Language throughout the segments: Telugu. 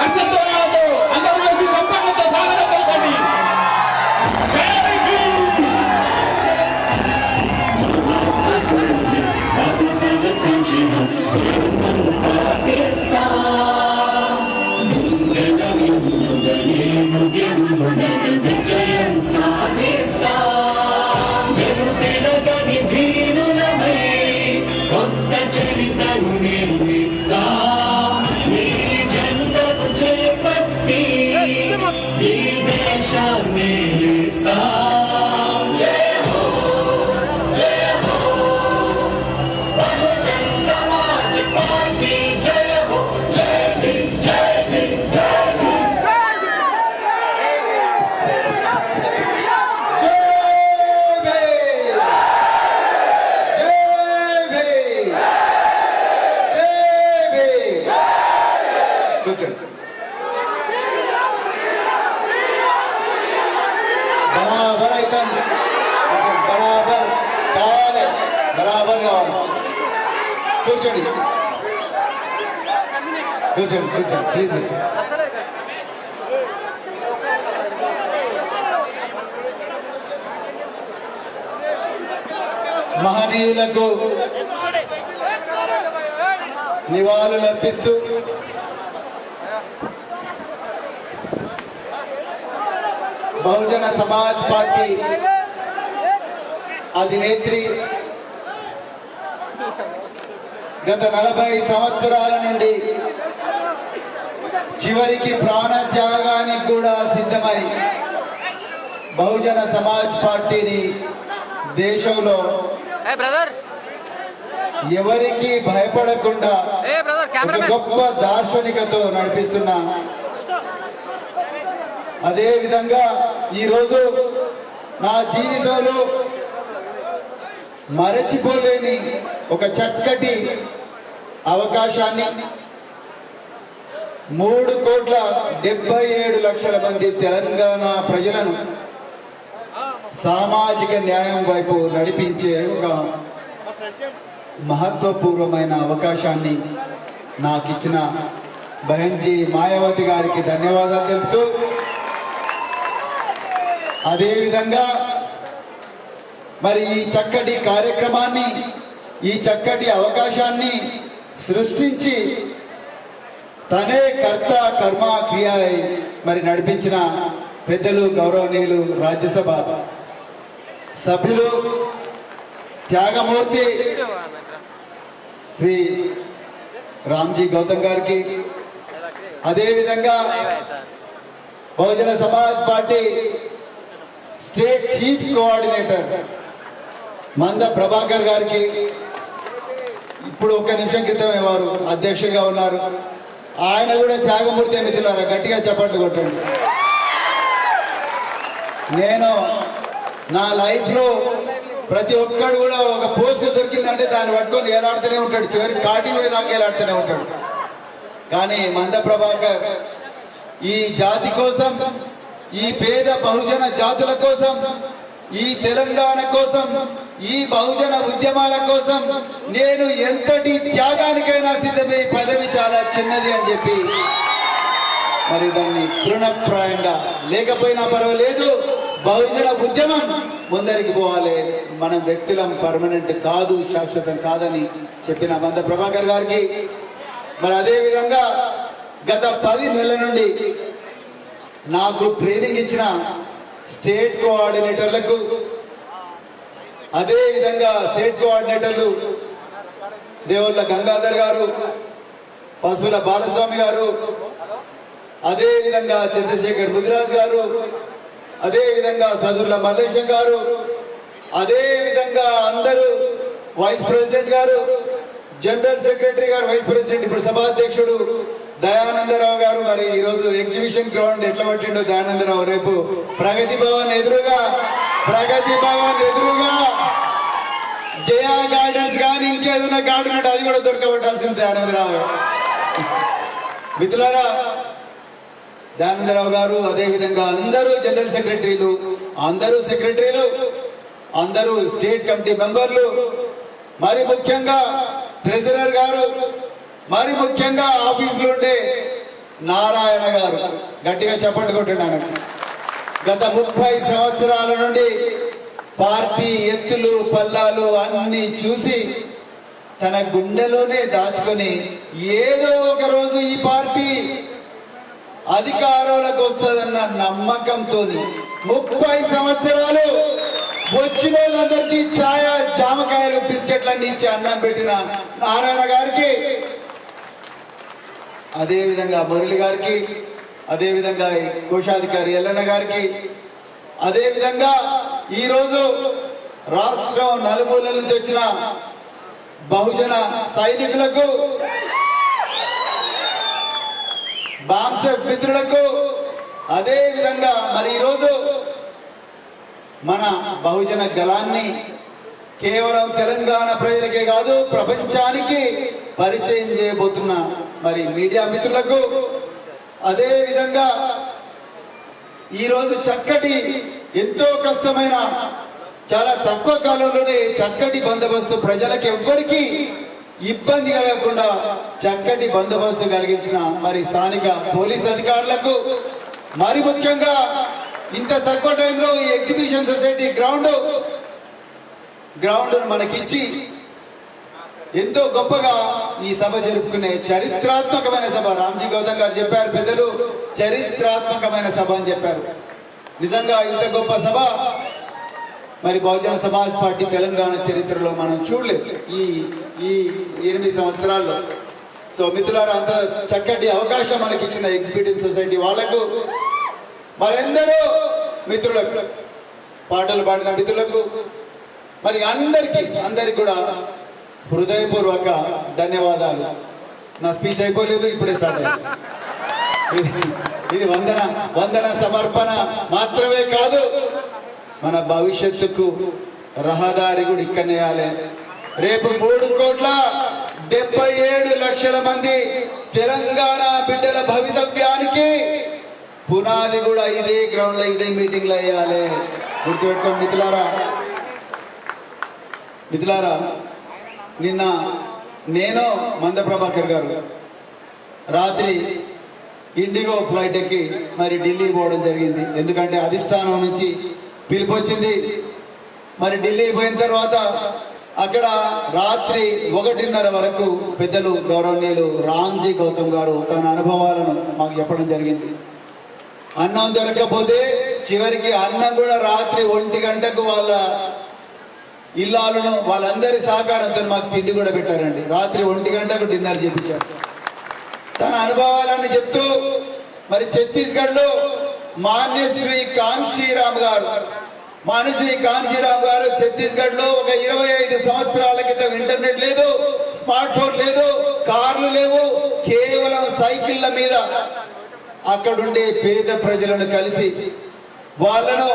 హర్షధ్వానాలతో అందరూ కలిసి సంపన్నతో సాధన పలకండి. విజయం సాధిస్తా వెలుగులగని ధీరులమై కొత్త చరితను నిర్మిస్తా నీలి జెండను చేపట్టి ఈ దేశాన్ని నిలుస్తా. జయ హో జయ హో బహుజన్ సమాజ్ పార్టీ జయ హో జయ భీమ్ జయ భీమ్ జయ భీమ్. बराबर एकदम बराबर कावाले बराबर कावाले కూర్చోండి కూర్చోండి కూర్చోండి ప్లీజ్ మహనీయులకు నివాళులర్పిస్తూ బహుజన సమాజ్ పార్టీ అధినేత్రి గత 40 సంవత్సరాల నుండి చివరికి ప్రాణత్యాగానికి కూడా సిద్ధమై బహుజన సమాజ్ పార్టీని దేశంలో ఎవరికి భయపడకుండా ఒక గొప్ప దార్శనికతో నడిపిస్తున్న అదే విధంగా ఈరోజు నా జీవితంలో మరచిపోలేని ఒక చక్కటి అవకాశాన్ని 3,77,00,000 మంది తెలంగాణ ప్రజలను సామాజిక న్యాయం వైపు నడిపించే ఒక మహత్వపూర్వమైన అవకాశాన్ని నాకు ఇచ్చిన బహన్జీ మాయావతి గారికి ధన్యవాదాలు తెలుపుతూ అదేవిధంగా మరి ఈ చక్కటి కార్యక్రమాన్ని ఈ చక్కటి అవకాశాన్ని సృష్టించి తనే కర్త కర్మ క్రియ మరి నడిపించిన పెద్దలు గౌరవనీయులు రాజ్యసభ సభ్యులు త్యాగమూర్తి శ్రీ రామ్జీ గౌతమ్ గారికి అదేవిధంగా Bahujan Samaj Party state chief coordinator Manda Prabhakar గారికి ఇప్పుడు 1 నిమిషం క్రితమే వారు అధ్యక్షుడిగా ఉన్నారు. ఆయన కూడా త్యాగమూర్తి మిత్రులారా గట్టిగా చప్పట్లు కొట్టండి. నేను నా లైఫ్లో ప్రతి ఒక్కడు కూడా ఒక పోస్ట్ దొరికిందంటే దాన్ని పట్టుకొని ఏలాడుతూనే ఉంటాడు, చివరికి కాటి దాకా ఏలాడుతూనే ఉంటాడు. కానీ మంద ప్రభాకర్ ఈ జాతి కోసం, ఈ పేద బహుజన జాతుల కోసం, ఈ తెలంగాణ కోసం, ఈ బహుజన ఉద్యమాల కోసం నేను ఎంతటి త్యాగానికైనా సిద్ధమే, పదవి చాలా చిన్నది అని చెప్పి మరి దాన్ని తృణప్రాయంగా లేకపోయినా పర్వాలేదు, బహుజన ఉద్యమం ముందరికి పోవాలి, మనం వ్యక్తులం పర్మనెంట్ కాదు, శాశ్వతం కాదని చెప్పిన మంద ప్రభాకర్ గారికి మరి అదే విధంగా గత 10 నెలల నుండి నాకు ట్రైనింగ్ ఇచ్చిన స్టేట్ కోఆర్డినేటర్లకు, అదే విధంగా స్టేట్ కోఆర్డినేటర్లు దేవుళ్ళ గంగాధర్ గారు, పసుపుల బాలస్వామి గారు, అదే విధంగా చంద్రశేఖర్ ముదిరాజ్ గారు, అదే విధంగా సదుర్ల మల్లేశం గారు, అదే విధంగా అందరూ వైస్ ప్రెసిడెంట్ గారు, జనరల్ సెక్రటరీ గారు, వైస్ ప్రెసిడెంట్ ఇప్పుడు సభాధ్యక్షుడు దయానందరావు గారు. మరి ఈరోజు ఎగ్జిబిషన్ గ్రౌండ్ ఎట్లా పట్టిండో దయానందరావు, రేపు ప్రగతి భవన్ ఎదురుగా జయా గార్డెన్స్ కానీ ఇంకేదైనా గార్డెన్ అంటే అది కూడా దొరకబట్టాల్సింది దయానందరావు మిత్రులారా. దయానందరావు గారు, అదే విధంగా అందరూ జనరల్ సెక్రటరీలు, అందరూ సెక్రటరీలు, అందరూ స్టేట్ కమిటీ మెంబర్లు, మరి ముఖ్యంగా ట్రెజరర్ గారు, మరి ముఖ్యంగా ఆఫీసులో ఉండే నారాయణ గారు గట్టిగా చప్పట్లు కొట్టినాను. గత 30 సంవత్సరాల నుండి పార్టీ ఎత్తులు పల్లాలు అన్ని చూసి తన గుండెలోనే దాచుకొని ఏదో ఒక రోజు ఈ పార్టీ అధికారంలోకి వస్తుందన్న నమ్మకంతో 30 సంవత్సరాలు వచ్చిన వాళ్ళందరికీ ఛాయ జామకాయలు బిస్కెట్లన్నీ ఇచ్చి అన్నం పెట్టిన నారాయణ గారికి, అదేవిధంగా మురళి గారికి, అదేవిధంగా కోశాధికారి ఎల్లన్న గారికి, అదేవిధంగా ఈరోజు రాష్ట్రం నలుమూలల నుంచి వచ్చిన బహుజన సైనికులకు, బాంసెఫ్ మిత్రులకు, అదేవిధంగా మరి ఈరోజు మన బహుజన గలాన్ని కేవలం తెలంగాణ ప్రజలకే కాదు ప్రపంచానికి పరిచయం చేయబోతున్న మరి మీడియా మిత్రులకు, అదే విధంగా ఈరోజు చక్కటి ఎంతో కష్టమైన చాలా తక్కువ కాలంలోనే చక్కటి బందోబస్తు ప్రజలకు ఎవ్వరికి ఇబ్బంది కలగకుండా చక్కటి బందోబస్తు కలిగించిన మరి స్థానిక పోలీస్ అధికారులకు, మరి ముఖ్యంగా ఇంత తక్కువ టైంలో ఈ ఎగ్జిబిషన్ సొసైటీ గ్రౌండ్ మనకిచ్చి ఎంతో గొప్పగా ఈ సభ జరుపుకునే చరిత్రాత్మకమైన సభ. రామ్జీ గౌతమ్ గారు చెప్పారు, పెద్దలు చరిత్రాత్మకమైన సభ అని చెప్పారు. నిజంగా ఇంత గొప్ప సభ మరి బహుజన సమాజ్ పార్టీ తెలంగాణ చరిత్రలో మనం చూడలేదు ఈ 8 సంవత్సరాల్లో. సో మిత్రులారా, అంత చక్కటి అవకాశం మనకి ఇచ్చిన ఎగ్జిబిషన్ సొసైటీ వాళ్లకు, మరెందరో మిత్రులకు, పాటలు పాడిన మిత్రులకు, మరి అందరికి కూడా హృదయపూర్వక ధన్యవాదాలు. నా స్పీచ్ అయిపోలేదు, ఇప్పుడే స్టార్ట్ అయింది. ఇది వందన సమర్పణ మాత్రమే కాదు, మన భవిష్యత్తుకు రహదారి కూడా ఇక్కడనేయాలి. రేపు 3,77,00,000 మంది తెలంగాణ బిడ్డల భవితవ్యానికి పునాది కూడా ఇదే గ్రౌండ్ లో ఇదే మీటింగ్ లో వేయాలి. గుర్తుపెట్టుకోండి మిత్రులారా, నిన్న నేను మంద ప్రభాకర్ గారు రాత్రి ఇండిగో ఫ్లైట్ ఎక్కి మరి ఢిల్లీ పోవడం జరిగింది. ఎందుకంటే అధిష్టానం నుంచి పిలుపొచ్చింది. మరి ఢిల్లీ పోయిన తర్వాత అక్కడ రాత్రి 1:30 వరకు పెద్దలు గౌరవనీయులు రామ్జీ గౌతమ్ గారు తన అనుభవాలను మాకు చెప్పడం జరిగింది. అన్నం దొరకకపోతే చివరికి అన్నం కూడా రాత్రి 1 గంటకు వాళ్ళ ఇల్లాలను వాళ్ళందరి సహకారంతో మాకు తిండి కూడా పెట్టారండి. రాత్రి 1 గంటకు డిన్నర్ చేయించారు. తన అనుభవాలను చెప్తూ మరి ఛత్తీస్గఢ్ లో మాన్యశ్రీ కాన్షీరామ్ గారు ఛత్తీస్గఢ్ లో ఒక 25 సంవత్సరాల క్రితం ఇంటర్నెట్ లేదు, స్మార్ట్ ఫోన్ లేదు, కార్లు లేవు, కేవలం సైకిళ్ల మీద అక్కడుండే పేద ప్రజలను కలిసి వాళ్ళను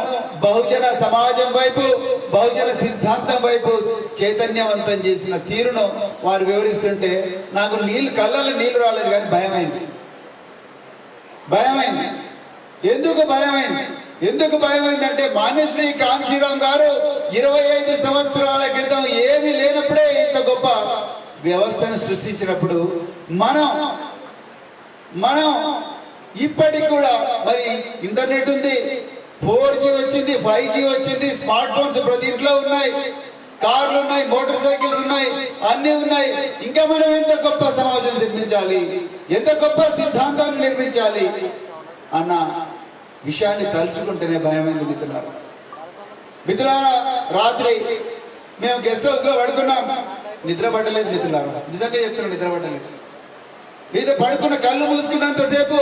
బహుజన సమాజం వైపు, బహుజన సిద్ధాంతం వైపు చైతన్యవంతం చేసిన తీరును వారు వివరిస్తుంటే నాకు కళ్ళలో నీళ్లు రాలేదు, కానీ భయమైంది. ఎందుకు భయమైందంటే మాన్యశ్రీ కాంశీరామ్ గారు 25 సంవత్సరాల క్రితం ఏమీ లేనప్పుడే ఇంత గొప్ప వ్యవస్థను సృష్టించినప్పుడు మనం ఇప్పటికి కూడా మరి ఇంటర్నెట్ ఉంది, 4G వచ్చింది, 5G వచ్చింది, స్మార్ట్ ఫోన్స్ ప్రతి ఇంట్లో ఉన్నాయి, కార్లు ఉన్నాయి, మోటార్ సైకిల్స్ ఉన్నాయి, అన్ని ఉన్నాయి. ఇంకా మనం ఎంత గొప్ప సమాజం నిర్మించాలి, ఎంత గొప్ప సిద్ధాంతాన్ని నిర్మించాలి అన్న విషయాన్ని తలుచుకుంటేనే భయమైంది మిత్రులారా. రాత్రి మేము గెస్ట్ హౌస్ లో పడుకున్నాం, నిద్ర పట్టలేదు మిత్రులారా, నిజంగా చెప్తున్నాం, నిద్ర పట్టలేదు. మీద పడుకున్న కళ్ళు మూసుకున్నంతసేపు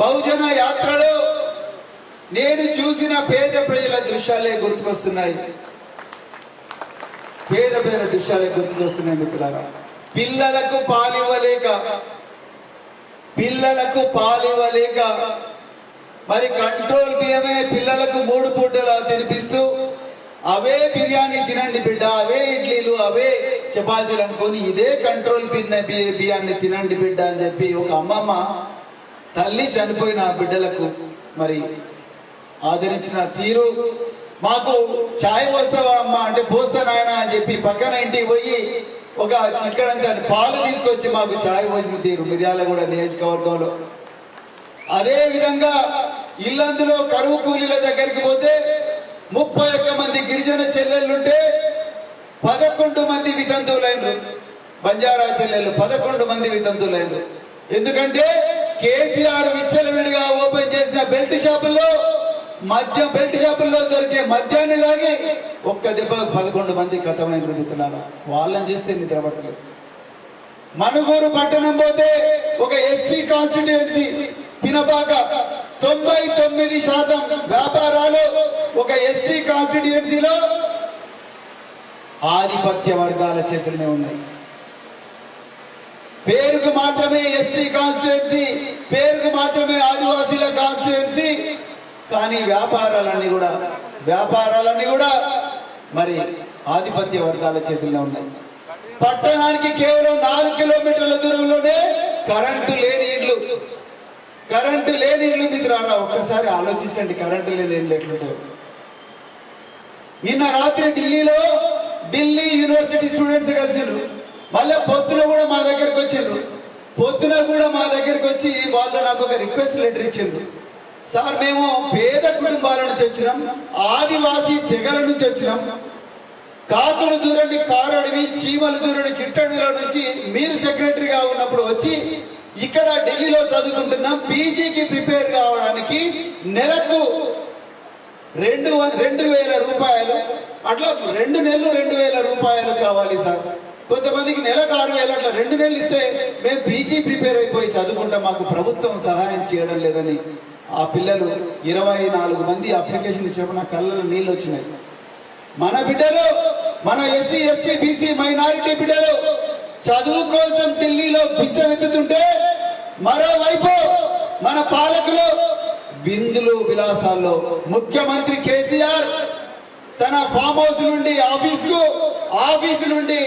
బహుజన యాత్రలో నేను చూసిన పేద ప్రజల దృశ్యాలే గుర్తుకొస్తున్నాయి. మిత్రులారా, పిల్లలకు పాలివ్వలేక మరి కంట్రోల్ బియ్యమే పిల్లలకు 3 పూటలా తినిపిస్తూ అవే బిర్యానీ తినండి బిడ్డ, అవే ఇడ్లీలు, అవే చపాతీలు అనుకొని ఇదే కంట్రోల్ బియ్యాన్ని తినండి బిడ్డ అని చెప్పి ఒక అమ్మమ్మ తల్లి చనిపోయిన బిడ్డలకు మరి ఆదరించిన తీరు. మాకు ఛాయ్ పోస్తావా అమ్మ అంటే పోస్తా నాయన అని చెప్పి పక్కన ఇంటికి పోయి ఒక చిక్కడంత పాలు తీసుకొచ్చి మాకు ఛాయ్ పోసిన తీరు మిర్యాలగూడ నియోజకవర్గంలో. అదే విధంగా ఇల్లందులో కరువు కూలీల దగ్గరికి పోతే 31 మంది గిరిజన చెల్లెళ్ళుంటే 11 మంది వితంతువులైనరు. బంజారా చెల్లెళ్ళు 11 మంది వితంతువులైనరు. ఎందుకంటే కేసీఆర్ విచ్చలవిడిగా ఓపెన్ చేసిన బెల్ట్ షాపుల్లో దొరికే మద్యాన్ని తాగి ఒక్క దెబ్బకు 11 మంది కథమైన మిత్రులారా. వాళ్ళని చూస్తే నిద్రపట్టలేదు. మనుగూరు పట్టణం పోతే ఒక ఎస్టీ కాన్స్టిట్యుయెన్సీ పినపాక 99% వ్యాపారాలు ఒక ఎస్టీ కాన్స్టిట్యుయెన్సీలో ఆధిపత్య వర్గాల చేతులనే ఉన్నాయి. పేరుకు మాత్రమే ఎస్టీ కాన్స్టిట్యుయెన్సీ, పేరుకు మాత్రమే ఆదివాసీల కాన్స్టిట్యుయెన్సీ, కానీ వ్యాపారాలన్నీ కూడా మరి ఆధిపత్య వర్గాల చేతుల్లో ఉన్నాయి. పట్టణానికి కేవలం 4 కిలోమీటర్ల దూరంలోనే కరెంటు లేని ఇళ్ళు మిత్రులారా. ఒక్కసారి ఆలోచించండి, కరెంటు లేని ఇళ్ళు ఎట్లుంటాయి. నిన్న రాత్రి ఢిల్లీ యూనివర్సిటీ స్టూడెంట్స్ కలిసిండ్రు. మళ్ళీ పొద్దున కూడా మా దగ్గరికి వచ్చి వాళ్ళు నాకు ఒక రిక్వెస్ట్ లెటర్ ఇచ్చిండ్రు. సార్, మేము పేద కుటుంబాల నుంచి వచ్చినాం, ఆదివాసీ తెగల నుంచి వచ్చినాం. కాకులు దూరండి కారు అడవి, చీమలు దూరండి చిట్టడవిలో నుంచి మీరు సెక్రటరీగా ఉన్నప్పుడు వచ్చి ఇక్కడ ఢిల్లీలో చదువుకుంటున్నాం. పీజీకి ప్రిపేర్ కావడానికి నెలకు 2,000 రూపాయలు, అట్లా 2 నెలలు 2,000 రూపాయలు కావాలి సార్. కొంతమందికి నెలకు 6,000, అట్లా 2 నెలలు ఇస్తే మేము పీజీ ప్రిపేర్ అయిపోయి చదువుకుంటాం, మాకు ప్రభుత్వం సహాయం చేయడం లేదని ఆ పిల్లలు 24 మంది అప్లికేషన్ ఇచ్చినప్పుడు నా కళ్ళలో నీళ్ళు వచ్చినాయి. మన బిడ్డలు, మన ఎస్సీ ఎస్టీ బీసీ మైనారిటీ బిడ్డలు చదువు కోసం ఢిల్లీలో బిచ్చమెత్తుతుంటే, మరోవైపు మన పాలకులు విందులు విలాసాల్లో ముఖ్యమంత్రి కేసీఆర్ తన ఫామ్ హౌస్ నుండి ఆఫీసు నుండి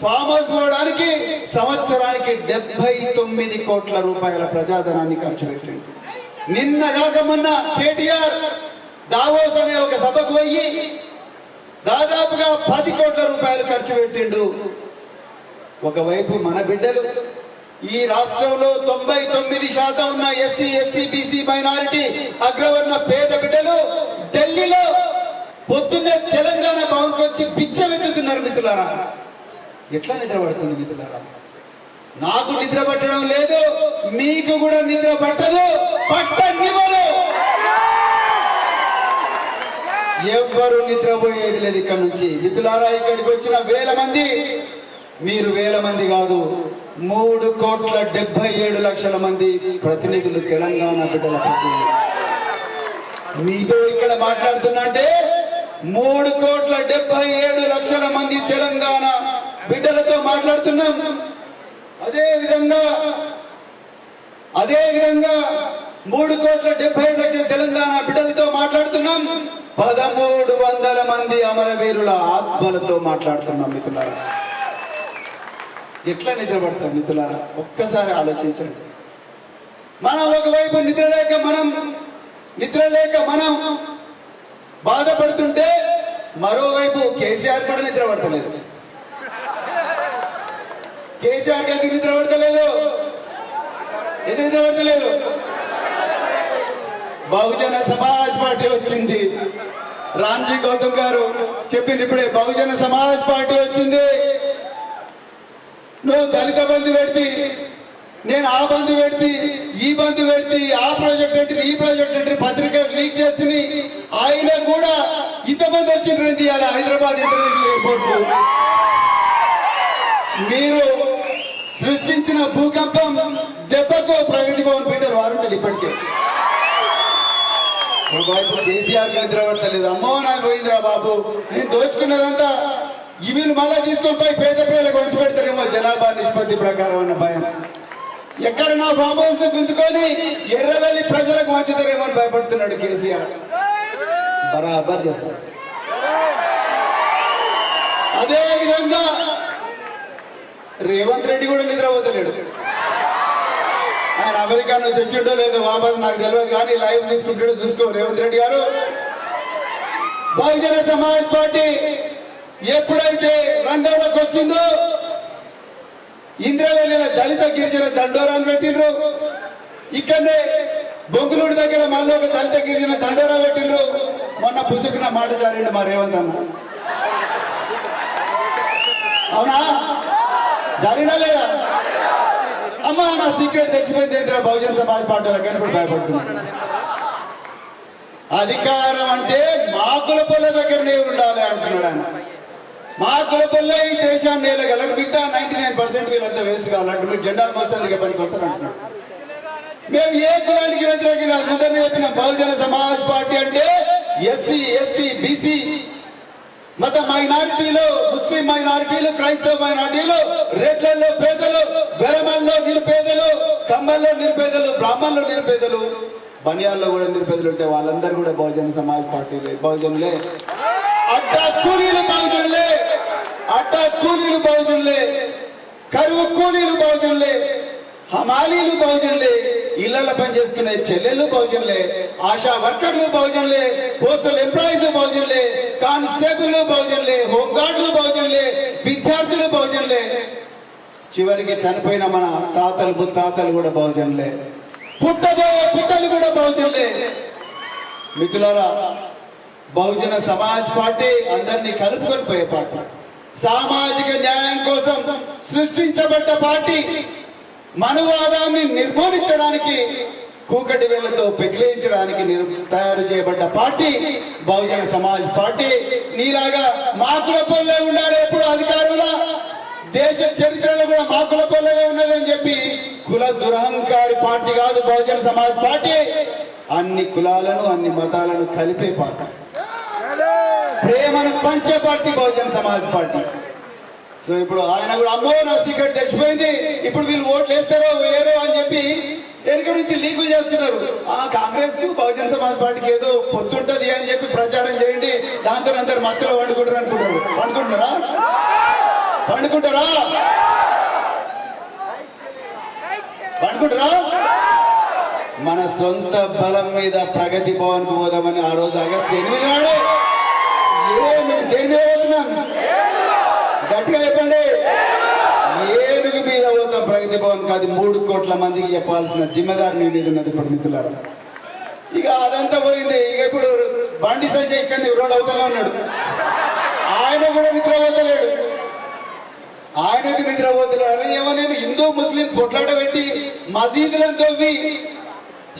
ఫామ్ హౌస్ పోవడానికి సంవత్సరానికి 79 కోట్ల రూపాయల ప్రజాధనాన్ని ఖర్చు పెట్టింది. నిన్న కాక మొన్న కేటీఆర్ దావోస్ అనే ఒక సభకు పోయి దాదాపుగా 10 కోట్ల రూపాయలు ఖర్చు పెట్టిండు. ఒకవైపు మన బిడ్డలు, ఈ రాష్ట్రంలో 99% ఉన్న ఎస్సీ ఎస్టీ బీసీ మైనారిటీ అగ్రవర్ణ పేద బిడ్డలు ఢిల్లీలో పొద్దున్నే తెలంగాణ భవన్కి వచ్చి పిచ్చమెత్తుతున్నారు మిత్రులారా. ఎట్లా నిద్ర పడుతుంది మిత్రులారా? నాకు నిద్ర పట్టడం లేదు, మీకు కూడా నిద్ర పట్టదు, పట్టనివ్వదు. ఎవ్వరు నిద్రపోయేది లేదు ఇక్కడ నుంచి మిత్రులారా. ఇక్కడికి వచ్చిన 1000 మంది, మీరు 1000 మంది కాదు, 3,77,00,000 మంది ప్రతినిధులు తెలంగాణ బిడ్డల ప్రతినిధులు. మీతో ఇక్కడ మాట్లాడుతున్నా అంటే 3,77,00,000 మంది తెలంగాణ బిడ్డలతో మాట్లాడుతున్నాం. అదే విధంగా 3,77,00,000 తెలంగాణ బిడ్డలతో మాట్లాడుతున్నాం. 1,300 మంది అమరవీరుల ఆత్మలతో మాట్లాడుతున్నాం మిత్రులారా. ఎట్లా నిద్రపడతాం మిత్రులారా? ఒక్కసారి ఆలోచించండి. మనం ఒకవైపు నిద్రలేక మనం బాధపడుతుంటే, మరోవైపు కేసీఆర్ కూడా నిద్రపడతలేదు. కేసీఆర్ ఎందుకు నిద్రపడతలేదు? బహుజన సమాజ్ పార్టీ వచ్చింది. రామ్జీ గౌతమ్ గారు చెప్పింది ఇప్పుడే, బహుజన సమాజ్ పార్టీ వచ్చింది. నువ్వు దళిత బంధు పెడితే, నేను ఆ బంధు పెడితే, ఈ బంధు పెడితే, ఆ ప్రాజెక్ట్ అంటే ఈ ప్రాజెక్ట్ అంటే పత్రిక లీక్ చేస్తుంది. ఆయన కూడా ఇంతమంది వచ్చిండ్రు తీయాలి హైదరాబాద్ ఇంటర్నేషనల్ ఎయిర్పోర్ట్. మీరు సృష్టించిన భూకంపం దెబ్బకు ప్రగతి భవన్ పెట్టారు వారుంటది ఇప్పటికే. ఒకవైపు కేసీఆర్ నిద్ర పడతలేదు. అమ్మో నాకు పోయిందిరా బాబు, నేను దోచుకున్నదంతా వీళ్ళు మళ్ళా తీసుకొని పోయి పేద పిల్లలకు వంచి పెడతారేమో జనాభా నిష్పత్తి ప్రకారం అన్న భయం. ఎక్కడ నా ఫామ్ హౌస్ గుంజుకొని ఎర్రవెల్లి ప్రజలకు వంచుతారేమో అని భయపడుతున్నాడు కేసీఆర్. బరాబర్ చేస్తారు. అదే విధంగా రేవంత్ రెడ్డి కూడా నిద్రపోతలేడు. ఆయన అమెరికా నుంచి వచ్చిండో లేదో వాపస్ నాకు తెలియదు, కానీ లైవ్ తీసుకుంటాడో చూసుకో. రేవంత్ రెడ్డి గారు, బహుజన సమాజ్ పార్టీ ఎప్పుడైతే రంగంలోకి వచ్చిందో ఇంద్రవెల్లిన దళిత గిరిజన దండోరాలు పెట్టిండ్రు. ఇక్కడనే బొంగులూరు దగ్గర మళ్ళీ ఒక దళిత గిరిజన దండోరా పెట్టిండ్రు. మొన్న పుసుకున్న మాట జారిండు మా రేవంత్ అన్న. అవునా? జరిగినా లేదా? అమ్మా నా సీక్రెట్ తెచ్చిపోయింది ఏంద్ర బహుజన సమాజ్ పార్టీలో కనుక భయపడుతున్నాను. అధికారం అంటే మా కులపొల్ల దగ్గరనే ఉండాలి అంటున్నాడు ఆయన. మా కులపొల్లే ఈ దేశాన్ని నేలగలరు, మిగతా 99% వీళ్ళంతా వేస్ట్ కావాలంటే మీరు జెండాలు మోస్తుంది పనికి వస్తారు అంటున్నాడు. మేము ఏ కులానికి వ్యతిరేకంగా ముందర చెప్పిన బహుజన సమాజ్ పార్టీ అంటే ఎస్సీ ఎస్టీ బీసీ మత మైనారిటీలు, ముస్లిం మైనారిటీలు, క్రైస్తవ మైనారిటీలు, రేట్లలో పేదలు, వెలమల్లో నిరుపేదలు, కమ్మల్లో నిరుపేదలు, బ్రాహ్మణులు నిరుపేదలు, బనియాల్లో కూడా నిరుపేదలు ఉంటే వాళ్ళందరూ కూడా బహుజన సమాజ్ పార్టీలే, బహుజనులే. అట్టా కూలీలు బహుజనులే, అట్టా కూలీలు బహుజనులే, కరువు కూలీలు బహుజనులే, హమాలీలు బహుజనులే, ఇళ్లలో పనిచేసుకునే చెల్లెళ్ళు బహుజనులే, ఆశా వర్కర్లు బహుజనులే, పోస్టల్ ఎంప్లాయీస్ బహుజనులే, కానిస్టేబుల్ బహుజనులే, హోంగార్డులు బహుజనులే, విద్యార్థులు బహుజనులే, చివరికి చనిపోయిన మన తాతలు ముత్తాతలు కూడా బహుజనులే, పుట్టబోయే పుట్టలు కూడా బహుజనులే. మిత్రులారా, బహుజన సమాజ్ పార్టీ అందరినీ కలుపుకొని పోయే పార్టీ, సామాజిక న్యాయం కోసం సృష్టించబడ్డ పార్టీ, మనువాదాన్ని నిర్మూలించడానికి కూకటి వేళ్లతో పెకిలించడానికి తయారు చేయబడ్డ పార్టీ బహుజన సమాజ్ పార్టీ. నీలాగా మా కులపొల్లే ఉండాలి ఎప్పుడు అధికారంలో, దేశ చరిత్రలో కూడా మా కులపొల్లే ఉన్నదని చెప్పి కుల దురహంకారి పార్టీ కాదు బహుజన సమాజ్ పార్టీ. అన్ని కులాలను అన్ని మతాలను కలిపే పార్టీ, ప్రేమను పంచే పార్టీ బహుజన సమాజ్ పార్టీ. సో ఇప్పుడు ఆయన కూడా అమ్మో నా సీక్రెట్ తెచ్చిపోయింది, ఇప్పుడు వీళ్ళు ఓట్లు వేస్తారో వేయరో అని చెప్పి వెనుక నుంచి లీకులు చేస్తున్నారు. ఆ కాంగ్రెస్ కు బహుజన సమాజ్ పార్టీకి ఏదో పొత్తుంటది అని చెప్పి ప్రచారం చేయండి, దాంతో అందరు మత్తులో వండుకుంటారు అనుకుంటారు. వండుకుంటారా? వండుకుంటారా? వండుకుంటారా? మన సొంత బలం మీద ప్రగతి భవన్ కు పోదామని ఆ రోజు ఆగస్టు 8 నాడు దేని మీద పోతున్నాం గట్టిగా చెప్పండి. ఏనుగు మీద పోతాం ప్రగతి భవన్ కాదు, 3 కోట్ల మందికి చెప్పాల్సిన జిమ్మెదారి మీ మీద ఉన్నది. ఇప్పుడు మిత్రులారా, ఇక అదంతా పోయింది. ఇక ఇప్పుడు బండి సంజయ్ ఇక్కడ రోడ్ అవుతానే ఉన్నాడు, ఆయన కూడా నిద్రపోతలేడు. ఆయనకు నిద్రపోతలేడు. ఏమో నేను హిందూ ముస్లిం కొట్లాట పెట్టి మసీదులను తవ్వి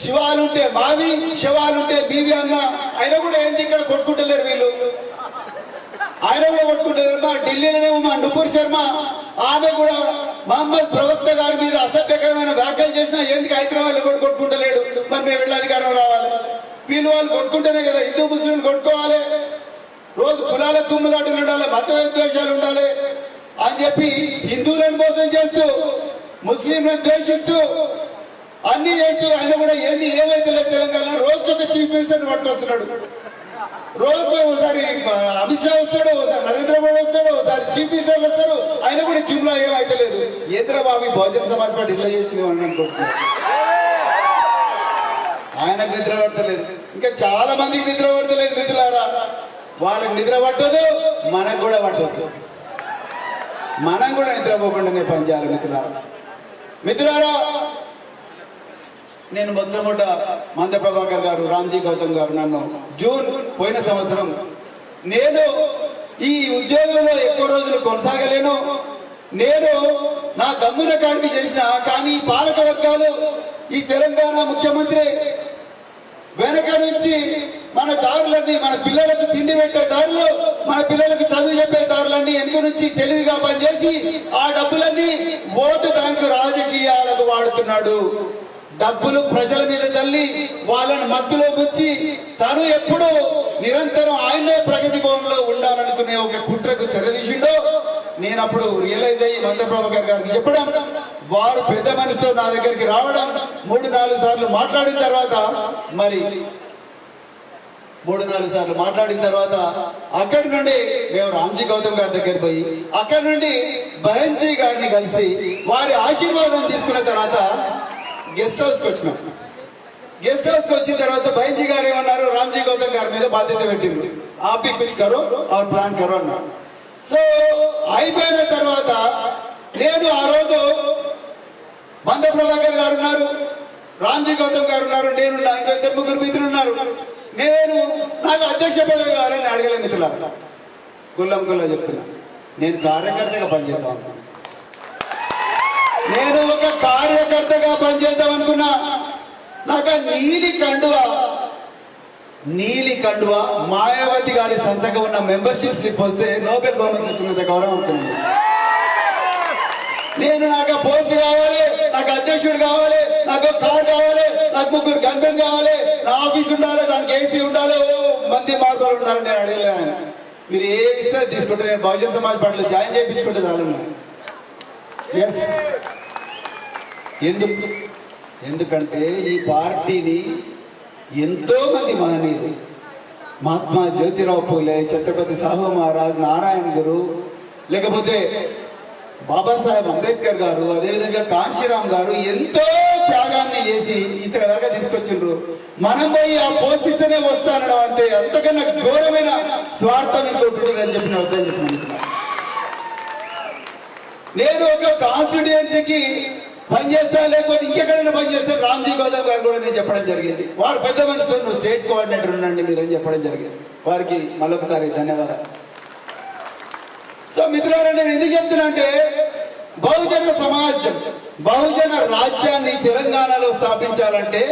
శివాలుంటే మావి శివాలుంటే మీవి అన్న ఆయన కూడా ఏంది ఇక్కడ కొట్టుకుంటలేరు వీళ్ళు. ఆయన కూడా కొట్టుకుంటారు. మా ఢిల్లీలోనేమో మా నుపూర్ శర్మ ఆమె కూడా మహమ్మద్ ప్రవక్త గారి మీద అసభ్యకరమైన వ్యాఖ్యలు చేసినా ఎందుకు హైదరాబాద్ కూడా కొట్టుకుంటలేడు. మరి మేము వెళ్ళి అధికారం రావాలి. వీళ్ళు వాళ్ళు కొట్టుకుంటేనే కదా హిందూ ముస్లింలు కొట్టుకోవాలి. రోజు కులాల కుమ్ములాటలు ఉండాలి, మత విద్వేషాలు ఉండాలి అని చెప్పి హిందువులను మోసం చేస్తూ ముస్లింలను ద్వేషిస్తూ అన్ని చేస్తూ ఆయన కూడా ఏంది ఏమైతే లేదు తెలంగాణ రోజుకి ఒక చీఫ్ మినిస్టర్ పట్టుకొస్తున్నాడు. రోజుకు ఒకసారి అమిత్ షా వస్తాడు, ఒకసారి నరేంద్ర మోడీ వస్తాడు, ఒకసారి చీఫ్ మినిస్టర్లు వస్తారు. ఆయన కూడా జిమ్లా ఏమైతే లేదు. ఏంద్రబాబు బహుజన సమాజ్ పార్టీ ఇట్లా చేసింది అని అనుకుంటున్నారు. ఆయనకు నిద్ర పడతలేదు, ఇంకా చాలా మందికి నిద్ర పడతలేదు. మిత్రులారా, వాళ్ళకి నిద్ర పట్టదు, మనకు కూడా పట్టదు. మనం కూడా నిద్రపోకుండానే పనిచేయాలి. మిత్రులారా, నేను మొట్టమొదట మంద ప్రభాకర్ గారు, రామ్జీ గౌతమ్ గారు నన్ను జూన్ పోయిన సంవత్సరం నేను ఈ ఉద్యోగంలో ఎక్కువ రోజులు కొనసాగలేను, నేను నా దమ్మున కాడికి చేసిన, కానీ ఈ పాలక వర్గాలు ఈ తెలంగాణ ముఖ్యమంత్రి వెనక నుంచి మన దారులన్నీ, మన పిల్లలకు తిండి పెట్టే దారులు, మన పిల్లలకు చదువు చెప్పే దారులన్నీ వెనుక నుంచి తెలివిగా పనిచేసి ఆ డబ్బులన్నీ ఓటు బ్యాంకు రాజకీయాలకు వాడుతున్నాడు. డబ్బులు ప్రజల మీద తల్లి వాళ్ళని మత్తులో గుచ్చి తను ఎప్పుడు నిరంతరం ఆయనే ప్రగతి భవన్లో ఉండాలనుకునే ఒక కుట్రకు తెరదీసిండో నేను అప్పుడు రియలైజ్ అయ్యి మంద ప్రభాకర్ గారికి చెప్పడం, వారు పెద్ద మనసుతో నా దగ్గరికి రావడం, 3-4 సార్లు మాట్లాడిన తర్వాత అక్కడి నుండి మేము రామ్జీ గౌతమ్ గారి దగ్గర పోయి అక్కడి నుండి బహన్జీ గారిని కలిసి వారి ఆశీర్వాదం తీసుకున్న తర్వాత గెస్ట్ హౌస్ కి వచ్చినాం. గెస్ట్ హౌస్ కి వచ్చిన తర్వాత బహన్జీ గారు ఏమన్నారు, రామ్జీ గౌతమ్ గారి మీద బాధ్యత పెట్టిండ్రు. ఆపి కుచ్ కరో और ప్లాన్ కరో అన్నారు. సో అయిపోయిన తర్వాత నేను ఆ రోజు మంద ప్రభాకర్ గారు ఉన్నారు, రామ్జీ గౌతమ్ గారు ఉన్నారు, నేనున్నా, ఇంకా ఇద్దరు ముగ్గురు మిత్రులు ఉన్నారు. నేను నాకు అధ్యక్ష పదవి కావాలని అడగలే మిత్రులారా, గుల్లం గుల్ల చెప్తున్నా. నేను కార్యకర్తగా పనిచేద్దాం అనుకున్నా. నేను ఒక కార్యకర్తగా పనిచేద్దాం అనుకున్నా. నాకు ఆ నీలి కండువా మాయావతి గారి సంతకం ఉన్న మెంబర్షిప్ స్లిప్ వస్తే నోబెల్ బహుమతి వచ్చినంత గౌరవం ఉంటుంది. నాకు ఆ పోస్ట్ కావాలి, నాకు అధ్యక్షుడు కావాలి, నాకు కార్ కావాలి, నాకు ముగ్గురు గన్మెన్ కావాలి, నా ఆఫీస్ ఉండాలి, దానికి ఏసీ ఉండాలి, మంది మార్గాలు ఉండాలి. నేను అడగలే ఆయన. మీరు ఏ ఇస్తే తీసుకుంటే నేను బహుజన సమాజ్ పార్టీలో జాయిన్ చేయించుకుంటే చాలు. ఎస్, ఎందుకంటే ఈ పార్టీని ఎంతో మంది మహనీయులు, మహాత్మా జ్యోతిరావు పూలే, ఛత్రపతి సాహు మహారాజ్, నారాయణ గురు, లేకపోతే బాబాసాహెబ్ అంబేద్కర్ గారు, అదేవిధంగా కాంశీరామ్ గారు ఎంతో త్యాగాన్ని చేసి ఇంతలాగా తీసుకొచ్చిండ్రు. మనం పోయి ఆ పోషిస్తేనే వస్తానడం అంటే అంతకన్నా ఘోరమైన స్వార్థం ఇంకోటి ఉంటుందని చెప్పిన వద్దని చెప్పిన. నేను ఒక కాన్స్టిట్యుయెన్సీకి పనిచేస్తా, లేకపోతే ఇంకెక్కడైనా పనిచేస్తే రామ్జీ గౌతమ్ గారు కూడా నేను చెప్పడం జరిగింది. వారు పెద్ద మనిషితో నువ్వు స్టేట్ కోఆర్డినేటర్ ఉండండి మీరని చెప్పడం జరిగింది. వారికి మరొకసారి ధన్యవాదాలు. సో మిత్రులారా, నేను ఎందుకు చెప్తున్నా అంటే బహుజన సమాజం, బహుజన రాజ్యాన్ని తెలంగాణలో స్థాపించాలంటే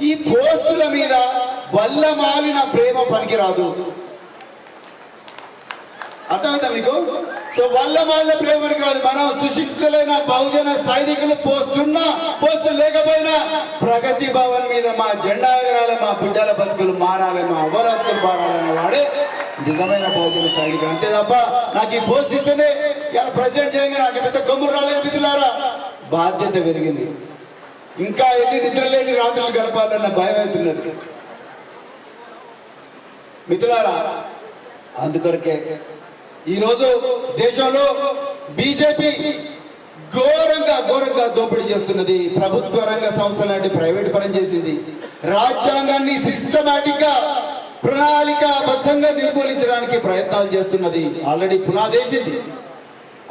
ఈ పోస్టుల మీద వల్లమాలిన ప్రేమ పనికిరాదు. అర్థమైందా మీకు? సో వల్లమాలిన ప్రేమ పనికిరాదు. మనం సుశిక్షితులైన బహుజన సైనికులు పోస్టున్నా పోస్టు లేకపోయినా ప్రగతి భవన్ మీద మా జెండా ఎగరాలి, మా బిడ్డల బతుకులు మారాలి, మా అవ్వలతులు మారాలన్న వాడే నిజమైన బహుజన సైనికుడు. అంతే తప్ప నాకు ఈ పోస్ట్ ఇస్తేనే ఇలా ప్రెసిడెంట్ చేయగా నాకు పెద్ద గమ్ములు రాలేదు. మిత్రులారా, బాధ్యత పెరిగింది. ఇంకా ఎన్ని నిద్రలేని రాత్రులు గడపాలన్న భయం అవుతున్నది. మిత్రులారా, అందుకొరకే ఈరోజు దేశంలో బీజేపీ ఘోరంగా దోపిడీ చేస్తున్నది. ప్రభుత్వ రంగ సంస్థలంటే ప్రైవేట్ పరం చేసింది. రాజ్యాంగాన్ని సిస్టమాటిక్ గా ప్రణాళికాబద్ధంగా నిర్మూలించడానికి ప్రయత్నాలు చేస్తున్నది. ఆల్రెడీ పునాదేసింది.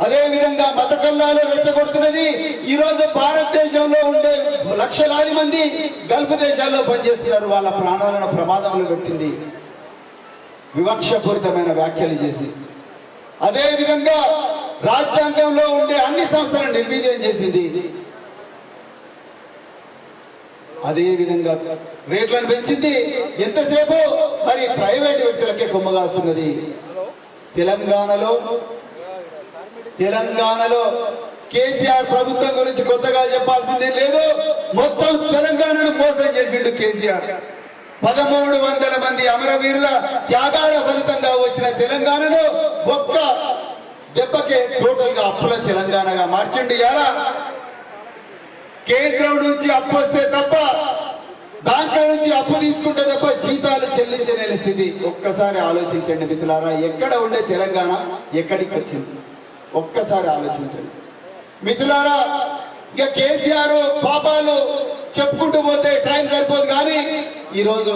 అదే విధంగా మత కల్లాలు రెచ్చగొడుతున్నది. ఈ రోజు భారతదేశంలో ఉండే లక్షలాది మంది గల్ఫ్ దేశాల్లో పనిచేస్తున్నారు. వాళ్ళ ప్రాణాలను ప్రమాదంలో పెట్టింది వివక్షపూరితమైన వ్యాఖ్యలు చేసి. అదే విధంగా రాజ్యాంగంలో ఉండే అన్ని సంస్థలను నిర్వీర్యం చేసింది. అదే విధంగా రేట్లను పెంచింది. ఎంతసేపు మరి ప్రైవేట్ వ్యక్తులకే కొమ్మగాస్తున్నది. తెలంగాణలో కేసీఆర్ ప్రభుత్వం గురించి కొత్తగా చెప్పాల్సిందే లేదు. మొత్తం తెలంగాణను మోసం చేసిండు కేసీఆర్. 1300 మంది అమరవీరుల త్యాగాల ఫలితంగా వచ్చిన తెలంగాణను ఒక్క దెబ్బకే టోటల్ గా అప్పుల తెలంగాణగా మార్చిండు. ఎలా కేంద్రం నుంచి అప్పు వస్తే తప్ప, బ్యాంకుల నుంచి అప్పు తీసుకుంటే తప్ప జీతాలు చెల్లించలేని స్థితి. ఒక్కసారి ఆలోచించండి మిత్రులారా, ఎక్కడ ఉండే తెలంగాణ ఎక్కడికి వచ్చింది ఒక్కసారి ఆలోచించండి మిత్రులారా. ఇక కేసీఆర్ పాపాలు చెప్పుకుంటూ పోతే టైం సరిపోదు. కానీ ఈరోజు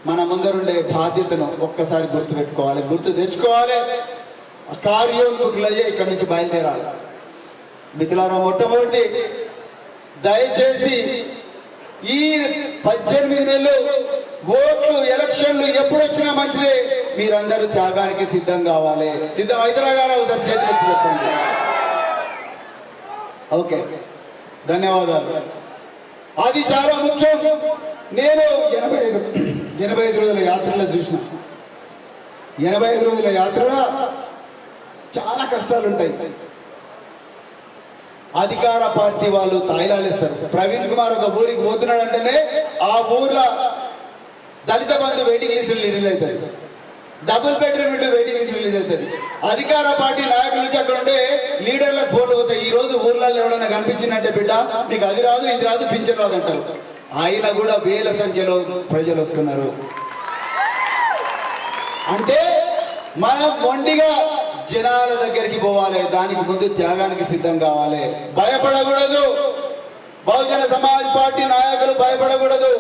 మన ముందరుండే బాధ్యతను ఒక్కసారి గుర్తుపెట్టుకోవాలి, గుర్తు తెచ్చుకోవాలి. కార్యోన్ముఖులయ్యే ఇక్కడి నుంచి బయలుదేరాలి. మిత్రులారా, మొట్టమొదటి దయచేసి ఈ 18 నెలలు ఓట్లు ఎలక్షన్లు ఎప్పుడు వచ్చినా మంచిదే, మీరందరూ త్యాగానికి సిద్ధం కావాలి. సిద్ధం అవుతారా గారు? ఒకసారి చేతులు చెప్పండి. ఓకే, ధన్యవాదాలు. అది చాలా ముఖ్యం. నేను 85 రోజుల యాత్రలో చూసిన 85 రోజుల యాత్రలో చాలా కష్టాలు ఉంటాయి. అధికార పార్టీ వాళ్ళు తాయిలాలు ఇస్తారు. ప్రవీణ్ కుమార్ ఒక ఊరికి పోతున్నాడు అంటేనే ఆ ఊర్లో దళిత బంధు వెయిటింగ్ లిస్టులు రిలీజ్ అవుతాయి, డబుల్ బెడ్రూమ్ ఇల్లు వెయిటింగ్ లిస్ట్ రిలీజ్ అవుతుంది. అధికార పార్టీ నాయకుల నుంచి అక్కడ ఉండే లీడర్లకు ఫోన్లు పోతాయి. ఈ రోజు ఊర్లలో ఎవడన్నా కనిపించిందంటే బిడ్డ నీకు అది రాదు ఇది రాదు పింఛన్ రాదు అంటారు. ఆయన కూడా వేల సంఖ్యలో ప్రజలు వస్తున్నారు. అంటే మనం మొండిగా జనాల దగ్గరికి పోవాలి. దానికి ముందు త్యాగానికి సిద్ధం కావాలి. భయపడకూడదు. బహుజన సమాజ్ పార్టీ నాయకులు భయపడకూడదు.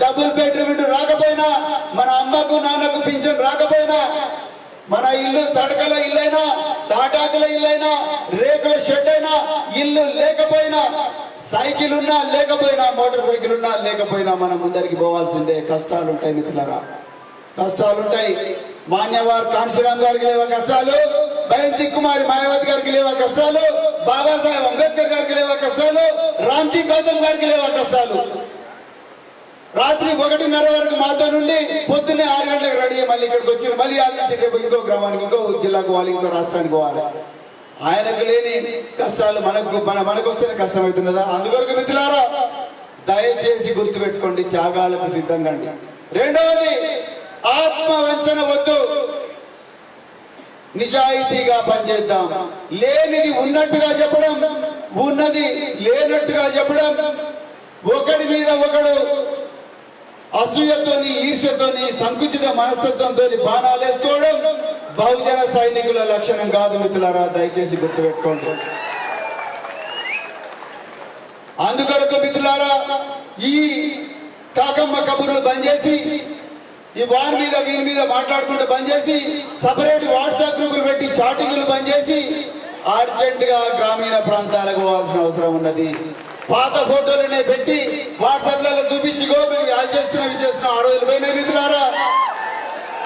డబుల్ బెడ్రూమ్ ఇల్లు రాకపోయినా, మన అమ్మకు నాన్నకు పింఛన్ రాకపోయినా, మన ఇల్లు తడకల ఇల్లైనా, తాటాకుల ఇల్లైనా, రేకుల షెడ్ అయినా, ఇల్లు లేకపోయినా, సైకిల్ ఉన్నా లేకపోయినా, మోటార్ సైకిల్ ఉన్నా లేకపోయినా మనం ముందరికి పోవాల్సిందే. కష్టాలు ఉంటాయి మిత్రులారా, కష్టాలు ఉంటాయి. మాన్యవార్ కాంశీరామ్ గారికి లేవా కష్టాలు, బైన్జీ కుమారి మాయావతి గారికి లేవా కష్టాలు, బాబాసాహెబ్ అంబేద్కర్ గారికి లేవా కష్టాలు, రామ్జీ గౌతమ్ గారికి లేవా కష్టాలు. రాత్రి 1:30 వరకు మాతో నుండి పొద్దున్నే 6 గంటలకు రెడీ అయ్యి మళ్ళీ ఇక్కడికి వచ్చి మళ్ళీ ఆలోచించి రేపు ఇంకో గ్రామానికి, ఇంకో జిల్లాకు పోవాలి, ఇంకో రాష్ట్రానికి పోవాలి. ఆయనకు లేని కష్టాలు మనకు వస్తేనే కష్టం అవుతున్నదా? అందుకొరకు మిత్రులారా దయచేసి గుర్తుపెట్టుకోండి, త్యాగాలకు సిద్ధంగా. రెండవది, ఆత్మవంచన వద్దు, నిజాయితీగా పనిచేద్దాం. లేనిది ఉన్నట్టుగా చెప్పడం, ఉన్నది లేనట్టుగా చెప్పడం, ఒకడి మీద ఒకడు అసూయతోని, ఈర్ష్యతోని, సంకుచిత మనస్తత్వంతో బాణాలు వేసుకోవడం బహుజన సైనికుల లక్షణం కాదు మిత్రులారా, దయచేసి గుర్తుపెట్టుకోండి. అందుకొరకు మిత్రులారా ఈ కాకమ్మ కబుర్లు బంద్ చేసి, ఈ వారి మీద వీరి మీద మాట్లాడుకుంటూ బంద్ చేసి, సపరేట్ వాట్సాప్ గ్రూపులు పెట్టి చాటింగ్లు బంద్ చేసి అర్జెంట్ గా గ్రామీణ ప్రాంతాలకు పోవాల్సిన అవసరం ఉన్నది. పాత ఫోటోలనే పెట్టి వాట్సాప్ లలో చూపించి అది చేస్తున్నా ఆ రోజులు పోయిన మిత్రులారా.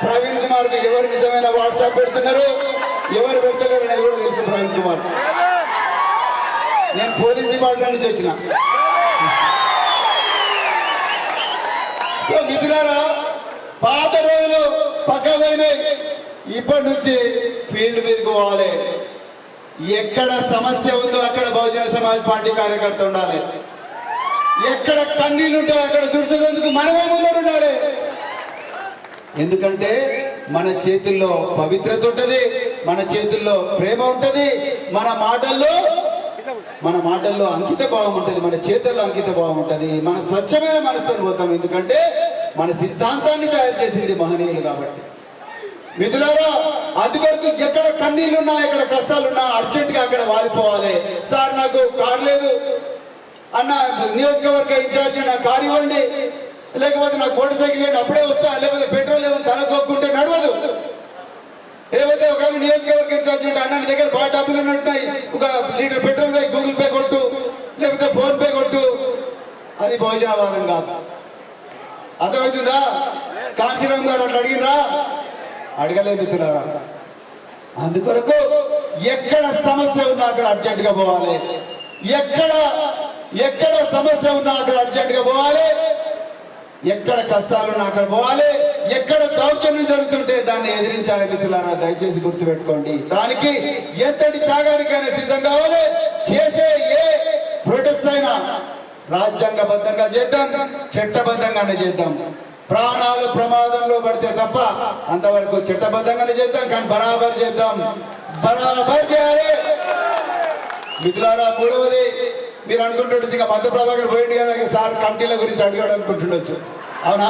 ప్రవీణ్ కుమార్ కు ఎవరు నిజమైన వాట్సాప్ పెడుతున్నారు, ఎవరు పెడతారు అనేది కూడా తెలుసు ప్రవీణ్ కుమార్. నేను పోలీస్ డిపార్ట్మెంట్ నుంచి వచ్చిన. సో మిత్రులారా పాత రోజులు పక్క పోయినాయి, ఇప్పటి నుంచి ఫీల్డ్ మీదకి పోవాలి. ఎక్కడ సమస్య ఉందో అక్కడ బహుజన సమాజ్ పార్టీ కార్యకర్త ఉండాలి. ఎక్కడ కన్నీళ్లు ఉంటాయో అక్కడ దుర్చదందుకు మనమే ముందరు ఉండాలి. ఎందుకంటే మన చేతుల్లో పవిత్రత ఉంటది, మన చేతుల్లో ప్రేమ ఉంటది, మన మాటల్లో అంకిత భావం ఉంటది, మన చేతుల్లో అంకిత భావం ఉంటది. మన స్వచ్ఛమైన మనసుతో పోతాం, ఎందుకంటే మన సిద్ధాంతాన్ని తయారు చేసింది మహనీయులు కాబట్టి. మిత్రులారా అందుకొరకు ఎక్కడ కన్నీళ్లున్నా, ఎక్కడ కష్టాలున్నా అర్జెంట్ గా అక్కడ వాలిపోవాలి. సార్ నాకు కారు లేదు అన్న, నియోజకవర్గ ఇన్ఛార్జి నాకు కారు ఇవ్వండి, లేకపోతే నాకు మోటార్ సైకిల్ లేదు అప్పుడే వస్తా, లేకపోతే పెట్రోల్ లేదు తనకొక్కుంటే నడవదు. లేకపోతే ఒక నియోజకవర్గ ఇన్ఛార్జి ఉంటే అన్న నీ దగ్గర బాగా డబ్బులు ఉన్నట్టున్నాయి, 1 లీటర్ పెట్రోల్ పై గూగుల్ పే కొట్టు, లేకపోతే ఫోన్ పే కొట్టు. అది భోజనవాదం కాదు. అర్థమవుతుందా? కాంశీరామ్ గారు అట్లా అడిగినరా? అడగలేదు మిత్రులారా. అందుకొరకు ఎక్కడ సమస్య ఉన్నా అక్కడ అర్జెంట్ గా పోవాలి. ఎక్కడ సమస్య ఉన్నా అక్కడ అర్జెంట్ గా పోవాలి. ఎక్కడ కష్టాలున్నా అక్కడ పోవాలి. ఎక్కడ దౌర్జన్యం జరుగుతుంటే దాన్ని ఎదిరించాలి మిత్రులారా, దయచేసి గుర్తుపెట్టుకోండి. దానికి ఎంతటి త్యాగానికైనా సిద్ధం కావాలి. చేసే ఏ ప్రొటెస్ట్ అయినా రాజ్యాంగబద్ధంగా చేద్దాం, చట్టబద్ధంగానే చేద్దాం. ప్రాణాలు ప్రమాదంలో పడితే తప్ప అంతవరకు చట్టబద్ధంగానే చేద్దాం, కానీ బరాబర్ చేద్దాం, బరాబర్ చేయాలి మిత్రులారా. మూడవది, మీరు అనుకుంటుండొచ్చు ఇంకా మధ్య ప్రభాకర్ పోయింది కదా సార్ కమిటీల గురించి అడిగాడు అనుకుంటుండొచ్చు. అవునా?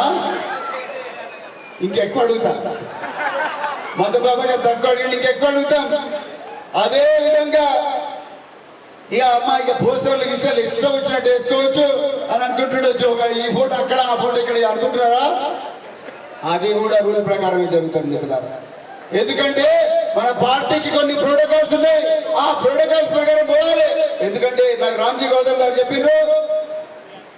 ఇంకెక్కువ అడుగుతా. మధ్య ప్రభాకర్ తక్కువ అడిగాడు, ఇంకెక్కువ అడుగుతాం. అదే విధంగా ఇక అమ్మాయికి పోస్టర్లు ఇష్టాలు ఇష్టం వచ్చినట్టు వేసుకోవచ్చు అని అనుకుంటుండొచ్చు. ఈ ఫోటో అక్కడ, ఆ ఫోటో ఇక్కడ అనుకుంటున్నారా? అది కూడా రూల్ ప్రకారమే జరుగుతుంది మిత్రులారా. ఎందుకంటే మన పార్టీకి కొన్ని ప్రోటోకాల్స్ ఉన్నాయి, ఆ ప్రోటోకాల్స్ ప్రకారం పోవాలి. ఎందుకంటే నాకు రామ్జీ గౌతమ్ గారు చెప్పిండ్రు,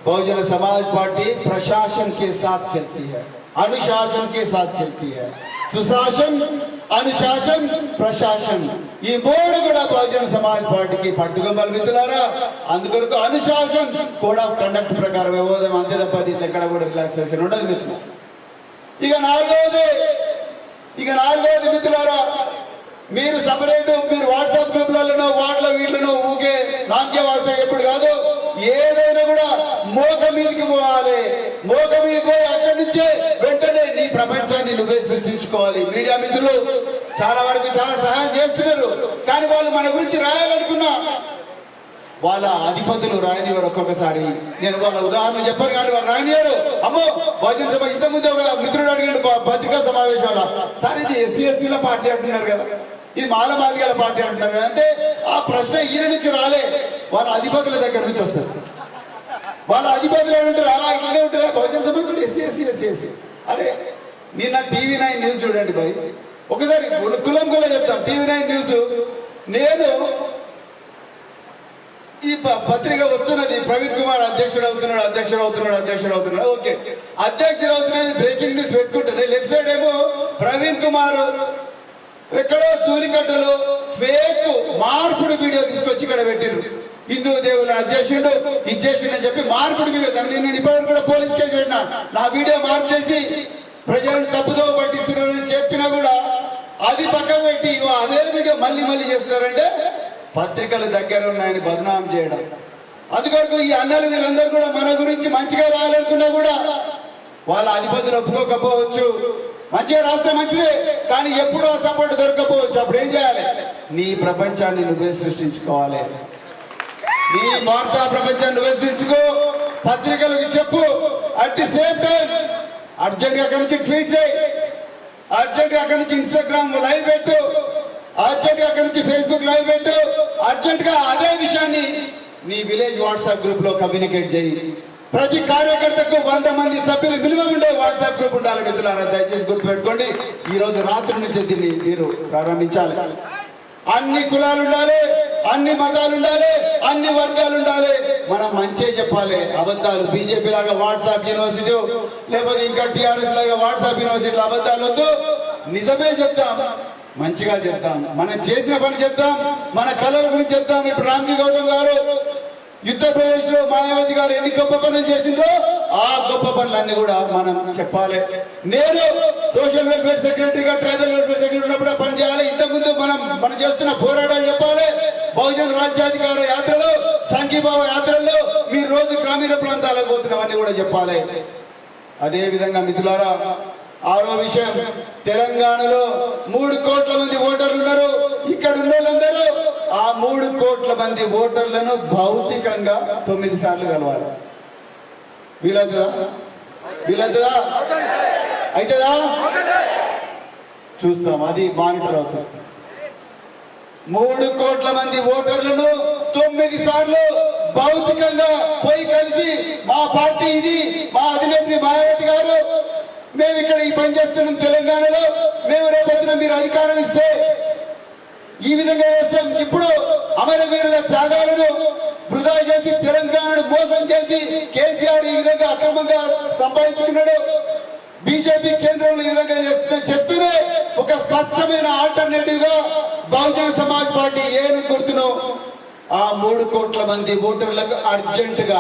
बहुजन समाज पार्टी प्रशासन के साथ चलती है, अनुशासन के साथ चलती है. सुशासन, अनुशासन, प्रशासन ఈ మూడు కూడా బహుజన సమాజ్ పార్టీకి పట్టుకొమ్మలు మిత్రులారా. అందుకొరకు అనుశాసన్ కోడ్ ఆఫ్ కండక్ట్ ప్రకారం ఇవ్వదాం, అంతే తప్ప దీంట్లో ఎక్కడ కూడా రిలాక్సేషన్ ఉండదు మిత్రులు. ఇక నాలుగవది మిత్రులారా, మీరు సపరేట్ మీరు వాట్సాప్ గ్రూప్లలో వాటిలో వీటిలో ఊకే నామకే వాస్తే ఎప్పుడు కాదు, ఏదైనా కూడా మోక మీదకి పోవాలి. మోక మీదకి పోయి అక్కడి నుంచే వెంటనే నీ ప్రపంచాన్ని నువ్వే సృష్టించుకోవాలి. మీడియా మిత్రులు చాలా వరకు చాలా సహాయం చేస్తున్నారు, కానీ వాళ్ళు మన గురించి రాయాలనుకున్నా వాళ్ళ అధిపతులు రాయనివారు. ఒక్కొక్కసారి నేను వాళ్ళ ఉదాహరణ చెప్పాను, కానీ వాళ్ళు రాయనివారు. అమ్మో బహుజన సభ ఇంతకుముందు ఒక మిత్రుడు అడిగాడు పత్రికా సమావేశాల, సార్ ఇది ఎస్సీ ఎస్టీల పార్టీ అంటున్నారు కదా, ఇది మాల మాదిగల పార్టీ అంటున్నారు కదా అంటే ఆ ప్రశ్న ఈయన నుంచి రాలే, వాళ్ళ అధిపతుల దగ్గర నుంచి వస్తారు. వాళ్ళ అధిపతులు ఏమంటారు, ఇలాగే ఉంటుందా బహుజన సభ ఎస్సీ ఎస్సీ ఎస్సీ ఎస్సీ. అరే నిన్న TV9 న్యూస్ చూడండి భయ్, ఒకసారి కులం కూడా చెప్తాం. TV9 న్యూస్ నేను ఈ పత్రిక వస్తున్నది, ప్రవీణ్ కుమార్ అధ్యక్షుడు అవుతున్నాడు. ఓకే, అధ్యక్షుడు అవుతున్నది బ్రేకింగ్ న్యూస్ పెట్టుకుంటారు. లెఫ్ట్ సైడ్ ఏమో ప్రవీణ్ కుమార్ ఎక్కడో తూలికట్టలో ఫేక్ మార్పుడు వీడియో తీసుకొచ్చి ఇక్కడ పెట్టిరు. హిందూ దేవుల అధ్యక్షుడు ఇచ్చేసిండు అని చెప్పి మార్పుడు వీడియో, దాన్ని నేను ఇప్పటివరకు కూడా పోలీస్ కేసు పెట్టినా. నా వీడియో మార్పు చేసి ప్రజలను తప్పుదో పట్టిస్తున్నారని చెప్పినా కూడా అది పక్కకు పెట్టి అదే వీడియో మళ్ళీ చేస్తున్నారంటే పత్రికలు దగ్గర ఉన్నాయని బదనాం చేయడం. అందుకొరకు ఈ అన్నలు వీళ్ళందరూ కూడా మన గురించి మంచిగా రాయాలనుకున్నా కూడా వాళ్ళ అధిపతులు ఒప్పుకోకపోవచ్చు. మంచిగా రాస్తే మంచిదే, కానీ ఎప్పుడో సపోర్ట్ దొరకపోవచ్చు. అప్పుడు ఏం చేయాలి? నీ ప్రపంచాన్ని నువ్వే సృష్టించుకోవాలి. నీ వార్తా ప్రపంచాన్ని నువ్వే సృష్టించుకో, పత్రికలకు చెప్పు. At the same time urgent గా అక్కడి నుంచి ట్వీట్ చేయి, అర్జెంట్ గా అక్కడి నుంచి ఇన్స్టాగ్రామ్ లైవ్ పెట్టు, అర్జెంట్ గా అక్కడి నుంచి ఫేస్బుక్ లైవ్ పెట్టు. అర్జెంట్ గా అదే విషయాన్ని నీ విలేజ్ వాట్సాప్ గ్రూప్ లో కమ్యూనికేట్ చేయి. ప్రతి కార్యకర్తకు 100 మంది సభ్యులు మినిమం ఉండే వాట్సాప్ గ్రూప్ ఉండాలి. మిత్రులారా, దయచేసి గుర్తుపెట్టుకోండి. ఈ రోజు రాత్రి నుంచి దీన్ని మీరు ప్రారంభించాలి. అన్ని కులాలు ఉండాలి, అన్ని మతాలు ఉండాలి, అన్ని వర్గాలు ఉండాలి. మనం మంచి చెప్పాలి. అబద్ధాలు బీజేపీ లాగా వాట్సాప్ యూనివర్సిటీ, లేకపోతే ఇంకా టిఆర్ఎస్ లాగా వాట్సాప్ యూనివర్సిటీలో అబద్ధాలు వద్దు. నిజమే చెప్తాం, మంచిగా చెప్తాం, మనం చేసిన పని చెప్తాం, మన కళల గురించి చెప్తాం. ఇప్పుడు రామ్జీ గౌతమ్ గారు ఉత్తరప్రదేశ్ లో మాయావతి గారు ఎన్ని గొప్ప పనులు చేసిందో ఆ గొప్ప పనులన్నీ కూడా మనం చెప్పాలి. నేను సోషల్ వెల్ఫేర్ సెక్రటరీగా, ట్రైబల్ వెల్ఫేర్ సెక్రటరీ ఉన్నప్పుడు పని చేయాలి. ఇంతకుముందు మనం చేస్తున్న పోరాటాలు చెప్పాలి. బహుజన రాజ్యాధికార యాత్రలో, సంఘీభావ యాత్రల్లో మీరు రోజు గ్రామీణ ప్రాంతాలకు పోతున్నవన్నీ కూడా చెప్పాలి. అదే విధంగా మిత్రులారా, ఆరో విషయం, తెలంగాణలో 3 కోట్ల మంది ఓటర్లు ఉన్నారు. ఇక్కడ ఉన్న వాళ్ళందరూ ఆ 3 కోట్ల మంది ఓటర్లను భౌతికంగా 9 సార్లు కలవాలి. వీలవుతుందా? అవుతుందా? చూస్తాం, అది మానిటర్ అవుతుంది. 3 కోట్ల మంది ఓటర్లను 9 సార్లు భౌతికంగా పోయి కలిసి, మా పార్టీ ఇది, మా అధినేత్రి మాయావతి గారు, మేము ఇక్కడ ఈ పని చేస్తున్నాం తెలంగాణలో, మేము రేపొద్దున మీరు అధికారం ఇస్తే ఈ విధంగా చేస్తాం. ఇప్పుడు అమరవీరుల త్యాగాలను వృధా చేసి, తెలంగాణను మోసం చేసి కేసీఆర్ ఈ విధంగా అక్రమంగా సంపాదించుకున్నాడు. బీజేపీ కేంద్రంలో ఈ విధంగా చేస్తుందని చెప్తూనే ఒక స్పష్టమైన ఆల్టర్నేటివ్ గా బహుజన సమాజ్ పార్టీ ఏను గుర్తును ఆ 3 కోట్ల మంది ఓటర్లకు అర్జెంట్ గా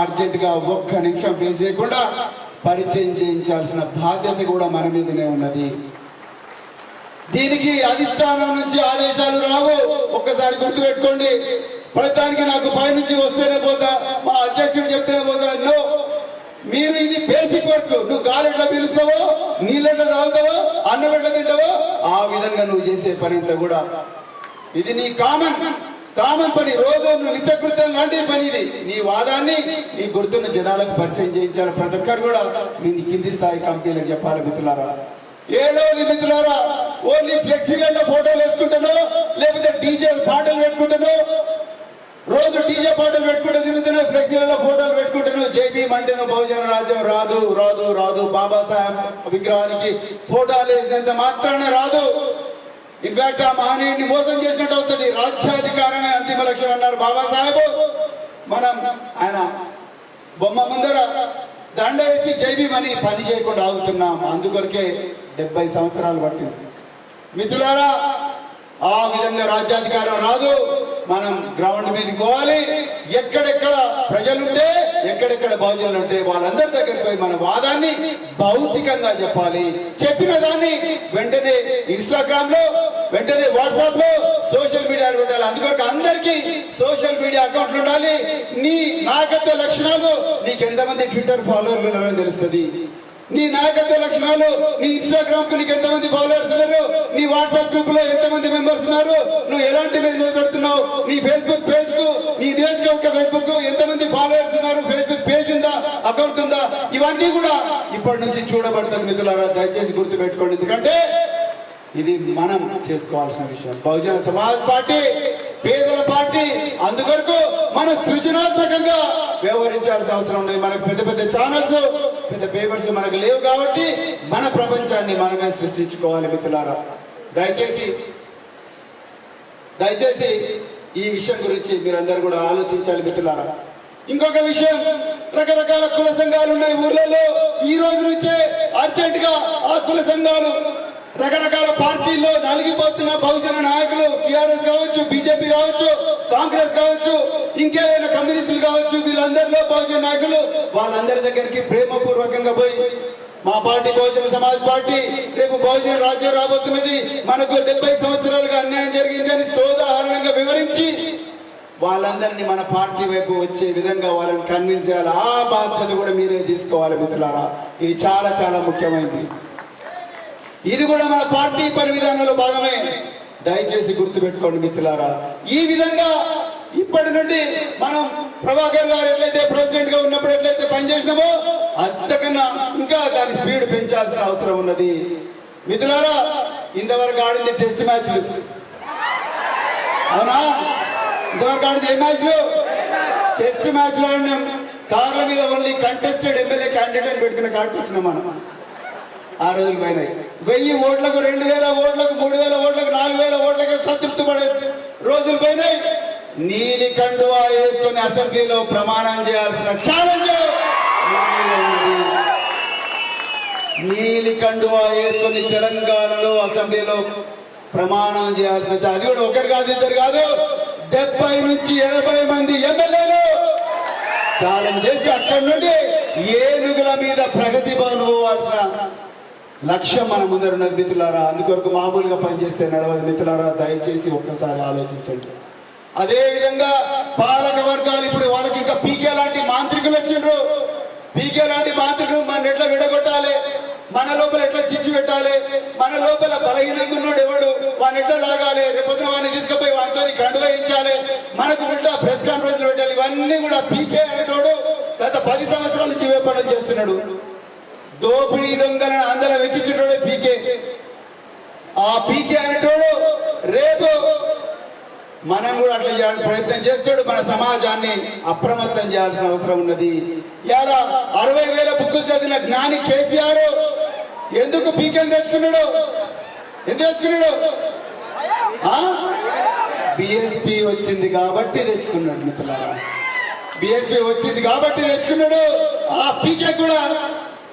1 నిమిషం వేస్ట్ చేయకుండా పరిచయం చేయించాల్సిన బాధ్యత కూడా మన మీదనే ఉన్నది. దీనికి అధిష్టానం నుంచి ఆదేశాలు రావు. ఒక్కసారి గుర్తుపెట్టుకోండి. ప్రతిదానికి నాకు పైనుంచి వస్తేనే పోతా, మా అధ్యక్షుడు చెప్తేనే పోతా. నో, మీరు ఇది బేసిక్ వర్క్. నువ్వు గాలెట్లా పిలుస్తావో, నీళ్ళెట్లా తాగుతావో, అన్నం ఎట్లా తింటావో ఆ విధంగా నువ్వు చేసే పని అంతా కూడా ఇది నీ కామన్ పని. రోజు నువ్వు నిత్యకృత్యం లాంటి పని ఇది. నీ వాదాన్ని, నీ గుర్తున్న జనాలకు పరిచయం చేయించాలి. ప్రతి ఒక్కరు కూడా నీ కింది స్థాయి కమిటీలకు చెప్పాలి. మిత్రులారా, ఏడోది మిత్రులారా, ఓన్లీ ఫ్లెక్సీలలో ఫోటోలు వేసుకుంటానో, లేకపోతే డీజే పాటలు పెట్టుకుంటానో, రోజు డీజే పాటలు పెట్టుకుంటూ తిరుగుతున్నావు, ఫ్లెక్సీలలో ఫోటోలు పెట్టుకుంటాను. జైబీ మంటేనో బహుజన రాజ్యం రాదు. బాబాసాహెబ్ విగ్రహానికి ఫోటోలు వేసినంత మాత్రాన రాదు. ఇన్ఫాక్ట్ ఆ మహనీయుడిని మోసం చేసినట్టు అవుతుంది. రాజ్యాధికారమే అంతిమ లక్ష్యం అన్నారు బాబాసాహెబ్. మనం ఆయన బొమ్మ ముందర దండ వేసి జైబీమని పని చేయకుండా ఆగుతున్నాం. అందుకొరకే 70 సంవత్సరాలు పట్టింది. మిత్రులారా, ఆ విధంగా రాజ్యాధికారం రాదు. మనం గ్రౌండ్ మీదకి పోవాలి. ఎక్కడెక్కడ ప్రజలుంటే, ఎక్కడెక్కడ బహుజనులు ఉంటే వాళ్ళందరి దగ్గరికి పోయి మన వాదాన్ని భౌతికంగా చెప్పాలి. చెప్పిన దాన్ని వెంటనే ఇన్స్టాగ్రామ్ లో, వెంటనే వాట్సాప్ లో, సోషల్ మీడియాలో పెట్టాలి. అందుకొరకు అందరికీ సోషల్ మీడియా అకౌంట్లు ఉండాలి. నీ నాయకత్వ లక్షణాలు, నీకు ఎంతమంది ట్విట్టర్ ఫాలోవర్లు ఉన్నారని తెలుస్తుంది. నీ నాయకత్వ లక్షణాలు, నీ ఇన్స్టాగ్రామ్ కు నీకు ఎంతమంది ఫాలోవర్స్ ఉన్నారు, నీ వాట్సాప్ గ్రూప్ లో ఎంతమంది మెంబర్స్ ఉన్నారు, నువ్వు ఎలాంటి మెసేజ్ పెడుతున్నావు, నీ ఫేస్బుక్ పేజ్ కు, నీ నియోజకవర్గ ఫేస్బుక్ కు ఎంతమంది ఫాలోవర్స్ ఉన్నారు, ఫేస్బుక్ పేజ్ ఉందా, అకౌంట్ ఉందా, ఇవన్నీ కూడా ఇప్పటి నుంచి చూడబడతాయి. మిత్రులారా, దయచేసి గుర్తు పెట్టుకోండి. ఎందుకంటే ఇది మనం చేసుకోవాల్సిన విషయం. బహుజన సమాజ్ పార్టీ పేదల పార్టీ. అందుకొరకు మనం సృజనాత్మకంగా వ్యవహరించాల్సిన అవసరం ఉంది. మనకు పెద్ద ఛానల్స్ పెద్ద పేపర్స్ మనకు లేవు కాబట్టి మన ప్రపంచాన్ని మనమే సృష్టించుకోవాలి మిత్రులారా. దయచేసి ఈ విషయం గురించి మీరందరూ కూడా ఆలోచించాలి మిత్రులారా. ఇంకొక విషయం, రకరకాల కుల సంఘాలు ఉన్నాయి ఊర్లలో. ఈ రోజు నుంచే అర్జెంట్ గా ఆ కుల సంఘాలు రకరకాల పార్టీల్లో నలిగిపోతున్న బహుజన నాయకులు, టిఆర్ఎస్ కావచ్చు, బీజేపీ కావచ్చు, కాంగ్రెస్ కావచ్చు, ఇంకేదైనా కమ్యూనిస్టులు కావచ్చు, వీళ్ళందరిలో బహుజన నాయకులు వాళ్ళందరి దగ్గరికి ప్రేమపూర్వకంగా పోయి మా పార్టీ బహుజన సమాజ్ పార్టీ రేపు బహుజన రాజ్యం రాబోతున్నది, మనకు 70 సంవత్సరాలుగా అన్యాయం జరిగిందని సోదాహరణంగా వివరించి వాళ్ళందరినీ మన పార్టీ వైపు వచ్చే విధంగా వాళ్ళని కన్విన్స్ చేయాలి. ఆ బాధ్యత కూడా మీరే తీసుకోవాలి మిత్రులారా. ఇది చాలా చాలా ముఖ్యమైనది. ఇది కూడా మన పార్టీ పని విధానంలో భాగమే. దయచేసి గుర్తుపెట్టుకోండి మిత్రులారా. ఈ విధంగా ఇప్పటి నుండి మనం ప్రభాకర్ గారు ఎట్లయితే ప్రెసిడెంట్ గా ఉన్నప్పుడు ఎట్లయితే పనిచేసినామో అంతకన్నా ఇంకా దాని స్పీడ్ పెంచాల్సిన అవసరం ఉన్నది మిత్రులారా. ఇంతవరకు ఆడింది టెస్ట్ మ్యాచ్లు, అవునా? ఇంతవరకు ఆడింది ఏ మ్యాచ్లు? టెస్ట్ మ్యాచ్ లో ఆడినాం. కార్ల మీద ఓన్లీ కంటెస్టెడ్ ఎమ్మెల్యే క్యాండిడేట్ అని పెట్టుకున్న కార్డు వచ్చినాం మనం. ఆ రోజులు పోయినాయి. 1000 ఓట్లకు, 2000 ఓట్లకు, 3000 ఓట్లకు, 4000 ఓట్లకు సంతృప్తి పడే రోజులు పోయినాయి. నీలి కండువా వేసుకుని అసెంబ్లీలో ప్రమాణం చేయాల్సిన ఛాలెంజ్ నీలి కండువా వేసుకుని తెలంగాణలో అసెంబ్లీలో ప్రమాణం చేయాల్సిన, అది కూడా ఒకరు కాదు, ఇద్దరు కాదు, 70 నుంచి 80 మంది ఎమ్మెల్యేలు ఛాలెంజ్ చేసి అక్కడి నుండి ఏనుగుల మీద ప్రగతి భవన్ పోవాల్సిన లక్ష్యం మన ముందర ఉన్నది మిత్రులారా. అందుకొరకు మామూలుగా పనిచేస్తే నడవదు మిత్రులారా. దయచేసి ఒక్కసారి ఆలోచించండి. అదే విధంగా పాలక వర్గాలు ఇప్పుడు వాళ్ళకి ఇంకా పీకే లాంటి మాంత్రికులు వచ్చిండ్రు. పీకే లాంటి మాంత్రికులు మన ఎట్లా విడగొట్టాలి, మన లోపల ఎట్లా చిచ్చు పెట్టాలి, మన లోపల బలహీనంగా ఉన్నాడు ఎవడు వాడిని ఎట్లా లాగాలి, రేపొద్దున వాడిని తీసుకుపోయి వాటితో గండు వేయించాలి, మనకు ఉల్టా ప్రెస్ కాన్ఫరెన్స్ పెట్టాలి. ఇవన్నీ కూడా పీకే అనేటోడు గత 10 సంవత్సరాల నుంచి ఇవే పనులు చేస్తున్నాడు. దోపిడీ దొంగలను అందరం ఎక్కించేటోడే పీకే. ఆ పీకే అనేటోడు రేపు మనం కూడా అట్లా చేయాలని ప్రయత్నం చేస్తాడు. మన సమాజాన్ని అప్రమత్తం చేయాల్సిన అవసరం ఉన్నది. ఇలా 60,000 బుక్కులు చదివిన జ్ఞాని కేసీఆర్ ఎందుకు పీకేని తెచ్చుకున్నాడు? ఎందుకు తెచ్చుకున్నాడు? బిఎస్పీ వచ్చింది కాబట్టి తెచ్చుకున్నాడు మిత్రులారా. బిఎస్పీ వచ్చింది కాబట్టి తెచ్చుకున్నాడు. ఆ పీకే కూడా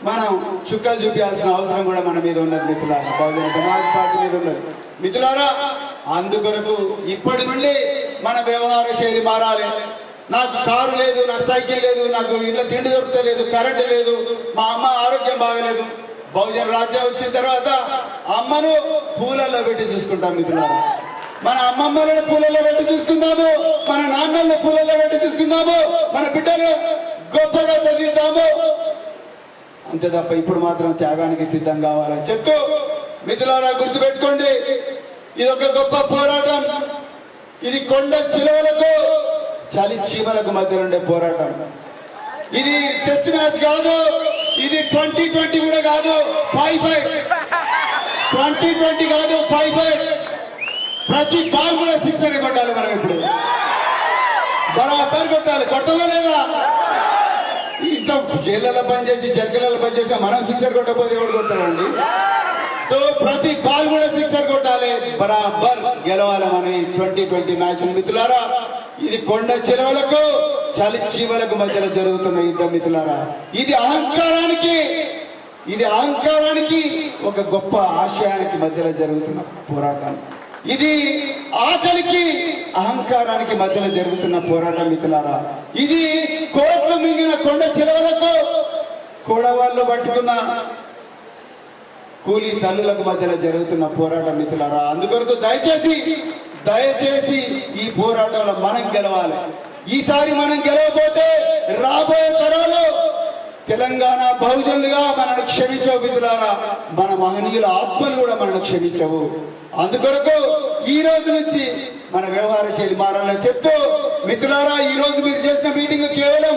మనం చుక్కలు చూపించాల్సిన అవసరం కూడా మన మీద ఉన్నది మిత్రులారా. బహుజన సమాజ్ పార్టీ మీద ఉన్నది మిత్రులారా. అందుకొరకు ఇప్పటి నుండి మన వ్యవహార శైలి మారాలి. నాకు కారు లేదు, నాకు సైకిల్ లేదు, నాకు ఇంట్లో తిండి దొరకలేదు, కరెంటు లేదు, మా అమ్మ ఆరోగ్యం బాగలేదు. బహుజన రాజ్యం వచ్చిన తర్వాత అమ్మను పూలల్లో పెట్టి చూసుకుంటాం మిత్రులారా. మన అమ్మమ్మలను పూలలో పెట్టి చూసుకుందాము, మన నాన్నలను పూలలో పెట్టి చూసుకుందాము, మన బిడ్డలు గొప్పగా చదివిద్దాము. అంతే తప్ప ఇప్పుడు మాత్రం త్యాగానికి సిద్ధం కావాలని చెప్తూ మిత్రులారా గుర్తుపెట్టుకోండి, ఇది ఒక గొప్ప పోరాటం. ఇది కొండ చిలువలకు చలి చీమలకు మధ్య ఉండే పోరాటం. ఇది టెస్ట్ మ్యాచ్ కాదు, ఇది 2020 కూడా కాదు, 5-5. 2020 కాదు, 5-5. ప్రతి బాల్ కూడా 6 అని కొట్టాలి. మనం ఇప్పుడు బరాబర్ కొట్టాలి. కొట్టవలేదా? ఇంత జైళ్ళలో పనిచేసి చెక్కలలో పనిచేసి మనం 6 కొట్టకపోతే ఎవరు కొట్టారండి? సో ప్రతి బాల్ కూడా 6 కొట్టాలి. బరాబర్ గెలవాలి మనం ఈ 2020 మ్యాచ్ మిత్రులారా. ఇది కొండ చిలువలకు చలి చీమలకు మధ్యలో జరుగుతున్న యుద్ధం మిత్రులారా. ఇది అహంకారానికి ఒక గొప్ప ఆశయానికి మధ్యలో జరుగుతున్న పోరాటం. ఇది ఆకలికి అహంకారానికి మధ్యలో జరుగుతున్న పోరాటం మిత్రులారా. ఇది కోట్లు మింగిన కొండ చిలువలకు కొడవాళ్ళు పట్టుకున్న కూలీ తల్లులకు మధ్యలో జరుగుతున్న పోరాటం మిత్రులారా. అందుకొరకు దయచేసి ఈ పోరాటంలో మనం గెలవాలి. ఈసారి మనం గెలవకపోతే రాబోయే తరాలు తెలంగాణ బహుజనులుగా మనను క్షమించవు మిత్రులారా. మన మహనీయుల ఆత్మలు కూడా మనను క్షమించవు. అందుకొరకు ఈ రోజు నుంచి మన వ్యవహార శైలి మారాలని చెప్తూ మిత్రులారా, ఈ రోజు మీరు చేసిన మీటింగ్ కేవలం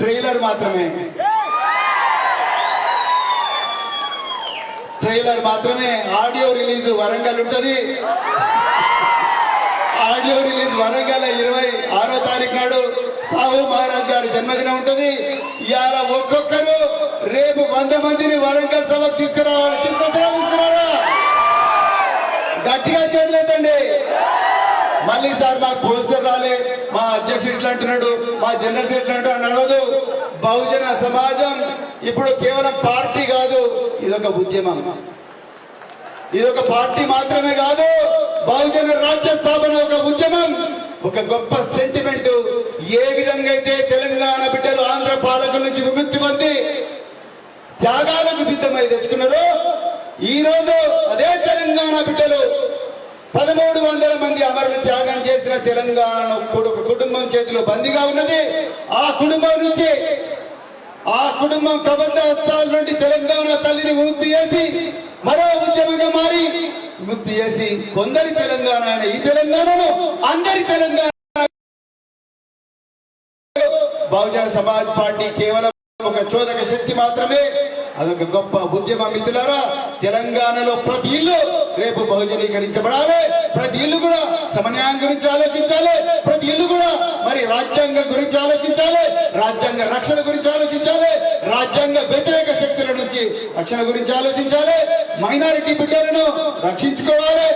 ట్రైలర్ మాత్రమే. ఆడియో రిలీజ్ వరంగల్ ఉంటది. ఆడియో రిలీజ్ వరంగల్ 26వ తారీఖు నాడు సాహు మహారాజ్ గారి జన్మదినం ఉంటది. ఇవాళ ఒక్కొక్కరు రేపు 100 మందిని వరంగల్ సభకు తీసుకురావాలి. తీసుకురారా? గట్టిగా చేతులెత్తండి. మళ్ళీ సార్ మాకు పోస్టర్ రాలే, మా అధ్యక్షుడు ఇట్లా అంటున్నాడు, మా జనరల్ సెక్రటరీ అంటూ నడవదు. బహుజన సమాజం ఇప్పుడు కేవలం పార్టీ కాదు, ఇదొక ఉద్యమం. ఇదొక పార్టీ మాత్రమే కాదు, బహుజన రాజ్య స్థాపన ఒక ఉద్యమం, ఒక గొప్ప సెంటిమెంట్. ఏ విధంగా అయితే తెలంగాణ బిడ్డలు ఆంధ్ర పాలకుల నుంచి విముక్తి పొంది త్యాగాలకు సిద్ధమై తెచ్చుకున్నారు, ఈ రోజు అదే తెలంగాణ బిడ్డలు 1300 మంది అమరులు త్యాగం చేసిన తెలంగాణను కుటుంబం చేతిలో బందీగా ఉన్నది. ఆ కుటుంబం నుంచి, ఆ కుటుంబం కబంధ హస్తాల నుండి తెలంగాణ తల్లిని విముక్తి చేసి మరో ఉద్యమంగా మారి విముక్తి చేసి కొందరి తెలంగాణ అయిన ఈ తెలంగాణను అందరి తెలంగాణ. బహుజన సమాజ్ పార్టీ కేవలం ఒక చోదక శక్తి మాత్రమే, అదొక గొప్ప ఉద్యమ. మిత్రులారా, తెలంగాణలో ప్రతి ఇల్లు రేపు బహుజనీకరించబడాలి. ప్రతి ఇల్లు కూడా సమన్యాయం గురించి ఆలోచించాలి. ప్రతి ఇల్లు కూడా మరి రాజ్యాంగం గురించి ఆలోచించాలి, రాజ్యాంగ రక్షణ గురించి ఆలోచించాలి, రాజ్యాంగ వ్యతిరేక శక్తుల నుంచి రక్షణ గురించి ఆలోచించాలి. మైనారిటీ బిడ్డలను రక్షించుకోవాలి,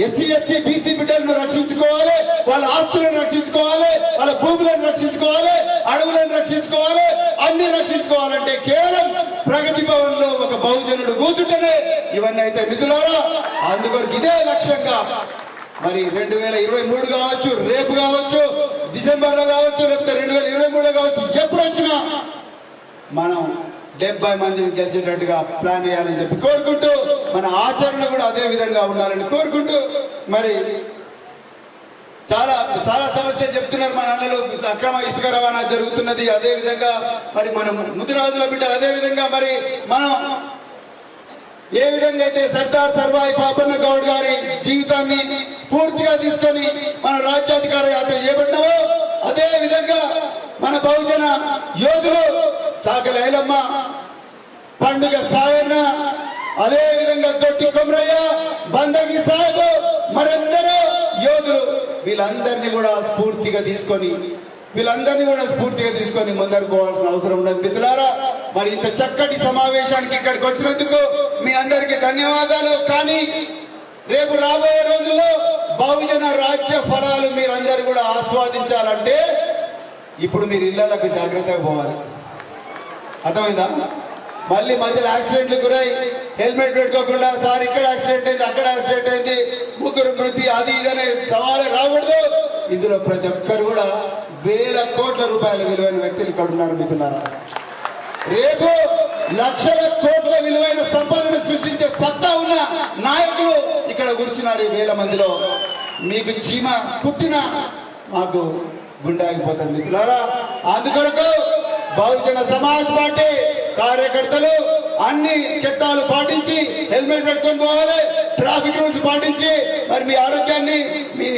ఎస్సీ ఎస్టీ బీసీ బిడ్డలను రక్షించుకోవాలి, వాళ్ళ ఆస్తులను రక్షించుకోవాలి, వాళ్ళ భూములను రక్షించుకోవాలి, అడవులను రక్షించుకోవాలి. అన్ని రక్షించుకోవాలంటే కేవలం ప్రగతి భవన్ లో ఒక బహుజనుడు కూర్చుంటేనే ఇవన్నీ అయితే. మిత్రులారా, అందుకొరకు ఇదే లక్ష్యంగా మరి 2023 కావచ్చు, రేపు కావచ్చు, డిసెంబర్ లో కావచ్చు, లేకపోతే 2023 కావచ్చు, ఎప్పుడు వచ్చినా మనం 70 మంది గెలిచేటట్టుగా ప్లాన్ చేయాలని చెప్పి కోరుకుంటూ, మన ఆచరణ కూడా అదే విధంగా ఉండాలని కోరుకుంటూ, మరి చాలా చాలా సమస్యలు చెప్తున్నారు మన అన్నలు. అక్రమ ఇసుక రవాణా జరుగుతున్నది. అదే విధంగా మరి మనం ముదిరాజుల బిడ్డలు, అదే విధంగా మరి మనం ఏ విధంగా అయితే సర్దార్ సర్వాయి పాపన్న గౌడ్ గారి జీవితాన్ని స్ఫూర్తిగా తీసుకొని మన రాజ్యాధికార యాత్ర చేపట్టినామో, అదే విధంగా మన బహుజన యోధులు చాకలి ఐలమ్మ, పండుగ సాయన్న, అదే విధంగా దొడ్డి కొమరయ్య, బందగి సాహెబ్, మరెందరో యోధులు, వీళ్ళందరినీ కూడా స్ఫూర్తిగా తీసుకొని ముందరు పోవాల్సిన అవసరం ఉన్నది. మిత్రులారా, మరి ఇంత చక్కటి సమావేశానికి ఇక్కడికి వచ్చినందుకు మీ అందరికీ ధన్యవాదాలు. కానీ రేపు రాబోయే రోజుల్లో బహుజన రాజ్య ఫలాలు మీరందరూ కూడా ఆస్వాదించాలంటే ఇప్పుడు మీరు ఇళ్లకు జాగ్రత్తగా పోవాలి. అర్థమైందా? మళ్ళీ మధ్యలో యాక్సిడెంట్లు గురై హెల్మెట్ పెట్టుకోకుండా, సార్ ఇక్కడ యాక్సిడెంట్ అయింది, అక్కడ యాక్సిడెంట్ అయింది, ముగ్గురు మృతి, అది ఇదనే సవాలే రాకూడదు. ఇందులో ప్రతి ఒక్కరు కూడా వేల కోట్ల రూపాయల విలువైన వ్యక్తులు ఇక్కడ ఉన్నారు. మిత్రులారా, రేపు లక్షల కోట్ల విలువైన సంపదను సృష్టించే సత్తా ఉన్న నాయకులు ఇక్కడ కూర్చున్నారు. 1000 మందిలో మీకు చీమ కుట్టిన మాకు గుండె ఆగిపోతుంది. మిత్రులారా, అందుకొరకు బహుజన సమాజ్ పార్టీ కార్యకర్తలు అన్ని చట్టాలు పాటించి హెల్మెట్ పెట్టుకొని పోవాలి, ట్రాఫిక్ రూల్స్ పాటించి మరి మీ ఆరోగ్యాన్ని, మీ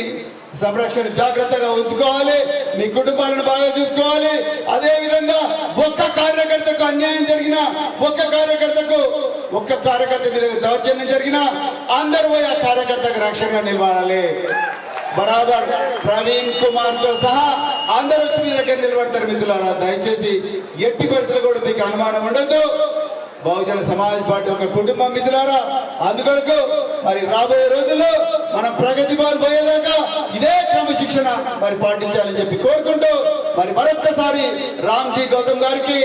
సంరక్షణ జాగ్రత్తగా ఉంచుకోవాలి, మీ కుటుంబాలను బాగా చూసుకోవాలి. అదే విధంగా ఒక్క కార్యకర్తకు అన్యాయం జరిగినా, ఒక్క కార్యకర్త మీద దౌర్జన్యం జరిగినా అందరూ పోయి ఆ కార్యకర్తకు రక్షణగా నిలవాలి. బరాబర్ ప్రవీణ్ కుమార్ తో సహా అందరూ వచ్చి మీ దగ్గర నిలబడతారు. మిత్రులారా, దయచేసి ఎట్టి పరిస్థితులు కూడా మీకు అనుమానం ఉండొద్దు. బహుజన సమాజ్ పార్టీ ఒక కుటుంబం. మిత్రులారా, అందుకొరకు మరి రాబోయే రోజుల్లో మనం ప్రగతి భవన్ పోయేదాకా ఇదే క్రమశిక్షణ మరి పాటించాలని చెప్పి కోరుకుంటూ, మరి మరొక్కసారి రామ్జీ గౌతమ్ గారికి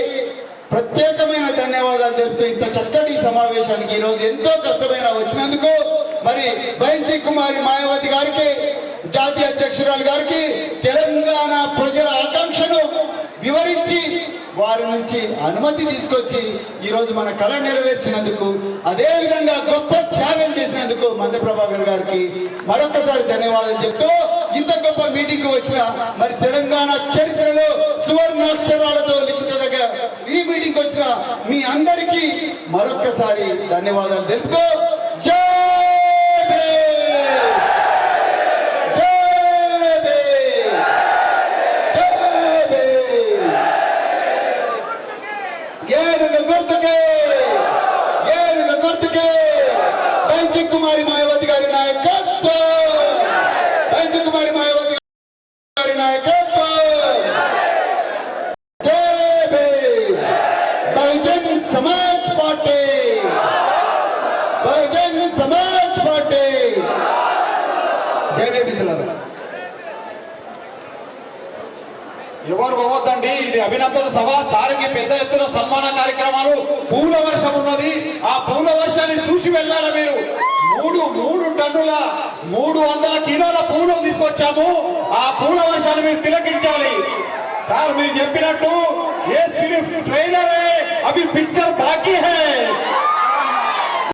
ప్రత్యేకమైన ధన్యవాదాలు తెలుపుతూ, ఇంత చక్కటి సమావేశానికి ఈ రోజు ఎంతో కష్టమైన వచ్చినందుకు, మరి బైంజీ కుమారి మాయావతి గారికి, జాతీయ అధ్యక్షురాలు గారికి తెలంగాణ ప్రజల ఆకాంక్షను వివరించి వారి నుంచి అనుమతి తీసుకొచ్చి ఈ రోజు మన కళ నెరవేర్చినందుకు, అదే విధంగా గొప్ప త్యాగం చేసినందుకు మంద ప్రభాకర్ గారికి మరొకసారి ధన్యవాదాలు చెప్తూ, ఇంత గొప్ప మీటింగ్ కు వచ్చిన మరి తెలంగాణ చరిత్రలో సువర్ణాక్షరాలతో లిఖించదగ్గ ఈ మీటింగ్ వచ్చిన మీ అందరికీ మరొకసారి ధన్యవాదాలు తెలుపుతూ, జై భీమ్, జై భీమ్, జై భీమ్. ఏనుగు గుర్తుకే బైంజీ కుమారి మాయావతి గారి నాయకత్వం, బైంజీ కుమారి మాయావతి గారి నాయకత్వం. జై భీమ్, బహుజన్ మిత్రులారా. ఎవరు పోవద్దండి, ఇది అభినందన సభ. సారికి పెద్ద ఎత్తున సన్మాన కార్యక్రమాలు, పూల వర్షం ఉన్నది. ఆ పూల వర్షాన్ని చూసి వెళ్ళాలి మీరు. 3 టన్నుల 300 కిలోల పూలు తీసుకొచ్చాము. ఆ పూల వర్షాన్ని మీరు తిలకించాలి. సార్ మీరు చెప్పినట్టు ఏ సిర్ఫ్ ట్రైలర్ హై, అభి పిక్చర్ బాకీ హై.